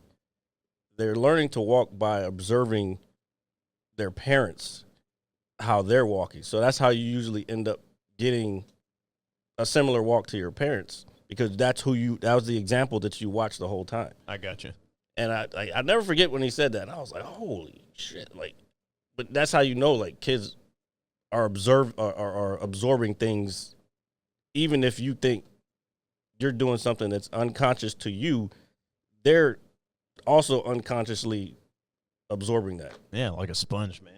by observing their parents, how they're walking. So that's how you usually end up getting a similar walk to your parents, because that was the example that you watched the whole time. I got you. And I never forget when he said that. And I was like, holy shit! Like, but that's how you know, like, kids are absorbing things even if you think you're doing something that's unconscious to you, they're also unconsciously absorbing that. Yeah, like a sponge, man.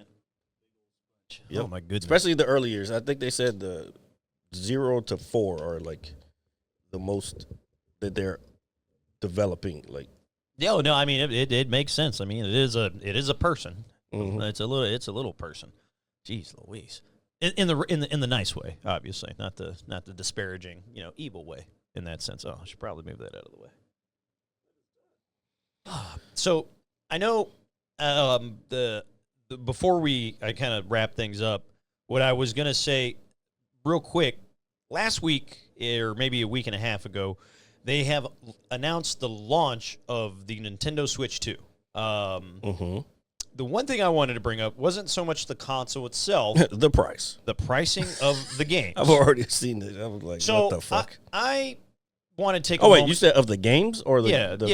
Yep. Oh, my goodness. Especially the early years. I think they said the 0 to 4 are like the most that they're developing. Like, yeah, no, I mean it makes sense. I mean it is a person. mm-hmm. It's a little person. Jeez Louise. In the nice way, obviously, not the disparaging, evil way in that sense. Oh, I should probably move that out of the way. So I know before I kind of wrap things up, what I was gonna say real quick, last week or maybe a week and a half ago, they have announced the launch of the Nintendo Switch 2. The one thing I wanted to bring up wasn't so much the console itself. The price. The pricing of the games. I've already seen it. I was like, what the fuck? I want to take a moment. You said of the games or the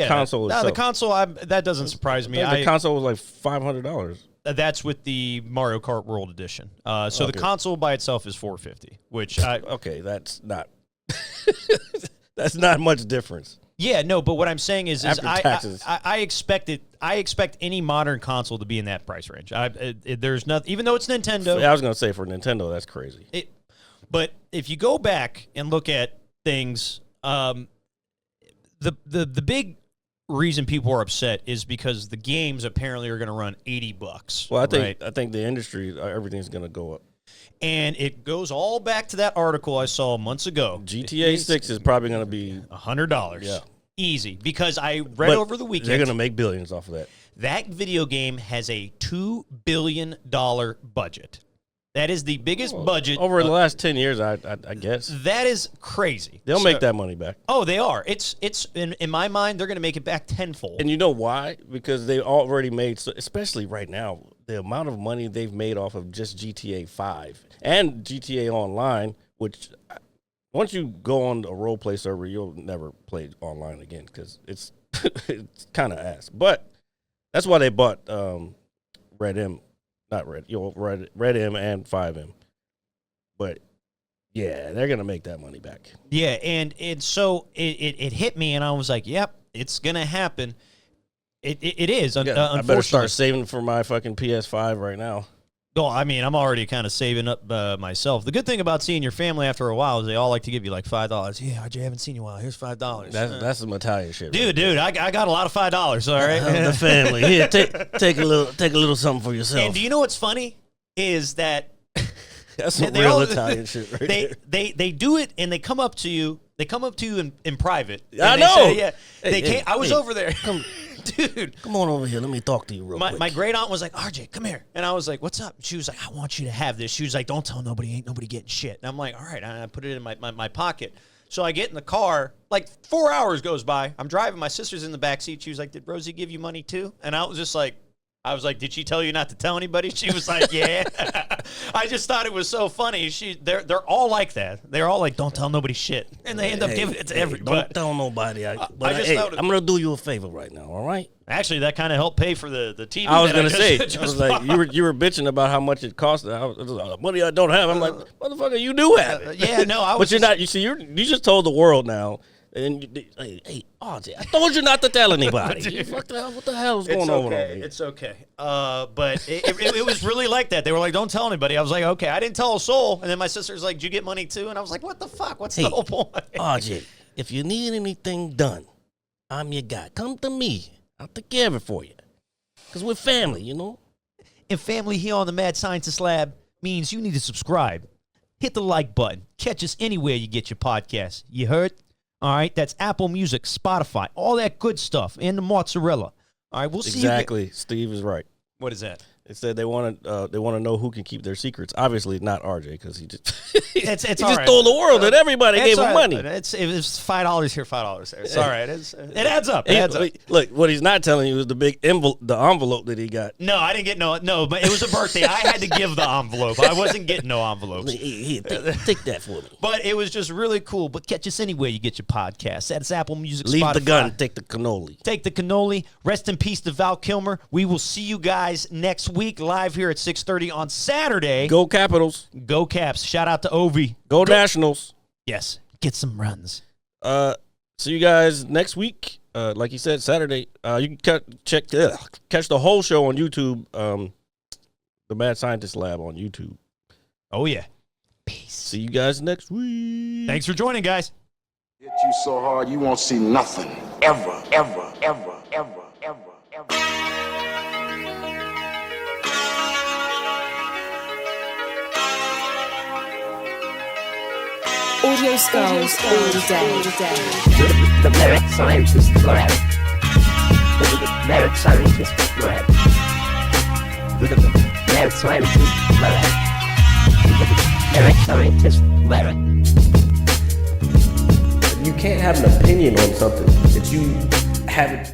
console itself? No, the console, that doesn't surprise me. The console was like $500. That's with the Mario Kart World Edition. So the console by itself is $450, which okay, that's not that's not much difference. Yeah, no, but what I'm saying is taxes. I expect any modern console to be in that price range. There's nothing, even though it's Nintendo. I was gonna say for Nintendo, that's crazy. But if you go back and look at things, the big reason people are upset is because the games apparently are going to run $80. Well, I think the industry, everything's going to go up. And it goes all back to that article I saw months ago. GTA 6 is probably going to be $100. Yeah. Easy. Because I read over the weekend. They're going to make billions off of that. That video game has a $2 billion budget. That is the biggest budget. Over the last 10 years, I guess. That is crazy. They'll make that money back. Oh, they are. It's in my mind, they're going to make it back tenfold. And you know why? Because they already made, especially right now, the amount of money they've made off of just GTA 5 and GTA Online, which once you go on a role play server, you'll never play online again because it's kind of ass. But that's why they bought Red M. Not Red, Red M and 5M. But, yeah, they're going to make that money back. Yeah, and so it hit me, and I was like, yep, it's going to happen. It is, unfortunately. I better start saving for my fucking PS5 right now. Oh, I mean, I'm already kind of saving up myself. The good thing about seeing your family after a while is they all like to give you like $5. Yeah, RJ, I haven't seen you in a while. Here's $5. That's some Italian shit. Dude, I got a lot of $5. All right, the family. Here, take a little something for yourself. And do you know what's funny is that that's some real Italian shit right there. They do it and they come up to you. They come up to you in private. I know. Say, yeah, they came. I was over there. Dude, come on over here. Let me talk to you real quick. My great aunt was like, RJ, come here. And I was like, what's up? She was like, I want you to have this. She was like, don't tell nobody. Ain't nobody getting shit. And I'm like, all right. And I put it in my pocket. So I get in the car. Like 4 hours goes by. I'm driving. My sister's in the back seat. She was like, did Rosie give you money too? And I was just like, did she tell you not to tell anybody? She was like, yeah. I just thought it was so funny. They're all like that. They're all like, don't tell nobody shit. And they end up giving it to everybody. Don't tell nobody. I'm going to do you a favor right now, all right? Actually, that kind of helped pay for the TV. I was going to say, I was like, you were bitching about how much it cost. I was like, money I don't have. I'm like, motherfucker, you do have it. Yeah, no, I was. But you're not. You see, you just told the world now. And hey, RJ, I told you not to tell anybody. What the hell is going on over here? It's okay. But it was really like that. They were like, don't tell anybody. I was like, okay. I didn't tell a soul. And then my sister's like, did you get money too? And I was like, what the fuck? What's the whole point? RJ, if you need anything done, I'm your guy. Come to me. I'll take care of it for you. Because we're family, you know? And family here on the Mad Scientist Lab means you need to subscribe. Hit the like button. Catch us anywhere you get your podcast. You heard? All right, that's Apple Music, Spotify, all that good stuff, and the mozzarella. All right, we'll see. Exactly, Steve is right. What is that? It said they want to know who can keep their secrets. Obviously, not RJ because he just he just stole the world and everybody gave him money. It's $5 here, $5 there. It's all right. It adds up. It adds up. Look, what he's not telling you is the big envelope that he got. No, I didn't get no. But it was a birthday. I had to give the envelope. I wasn't getting no envelopes. Here, take that for me. But it was just really cool. But catch us anywhere you get your podcast. That's Apple Music, Leave Spotify. the gun. Take the cannoli. Take the cannoli. Rest in peace to Val Kilmer. We will see you guys next week live here at 6:30 on Saturday. Go Capitals. Go Caps. Shout out to Ovi. Go Nationals. Yes, get some runs. See you guys next week. Like you said, Saturday. You can catch the whole show on YouTube. The Mad Scientist Lab on YouTube. Oh, yeah. Peace. See you guys next week. Thanks for joining, guys. Hit you so hard you won't see nothing. Ever, ever, ever, ever, ever, ever. Audio skulls all day. The Merit Scientist Lab. The Merit Scientist Lab. The Merit Scientist Lab. The Merit Scientist Lab. You can't have an opinion on something that you haven't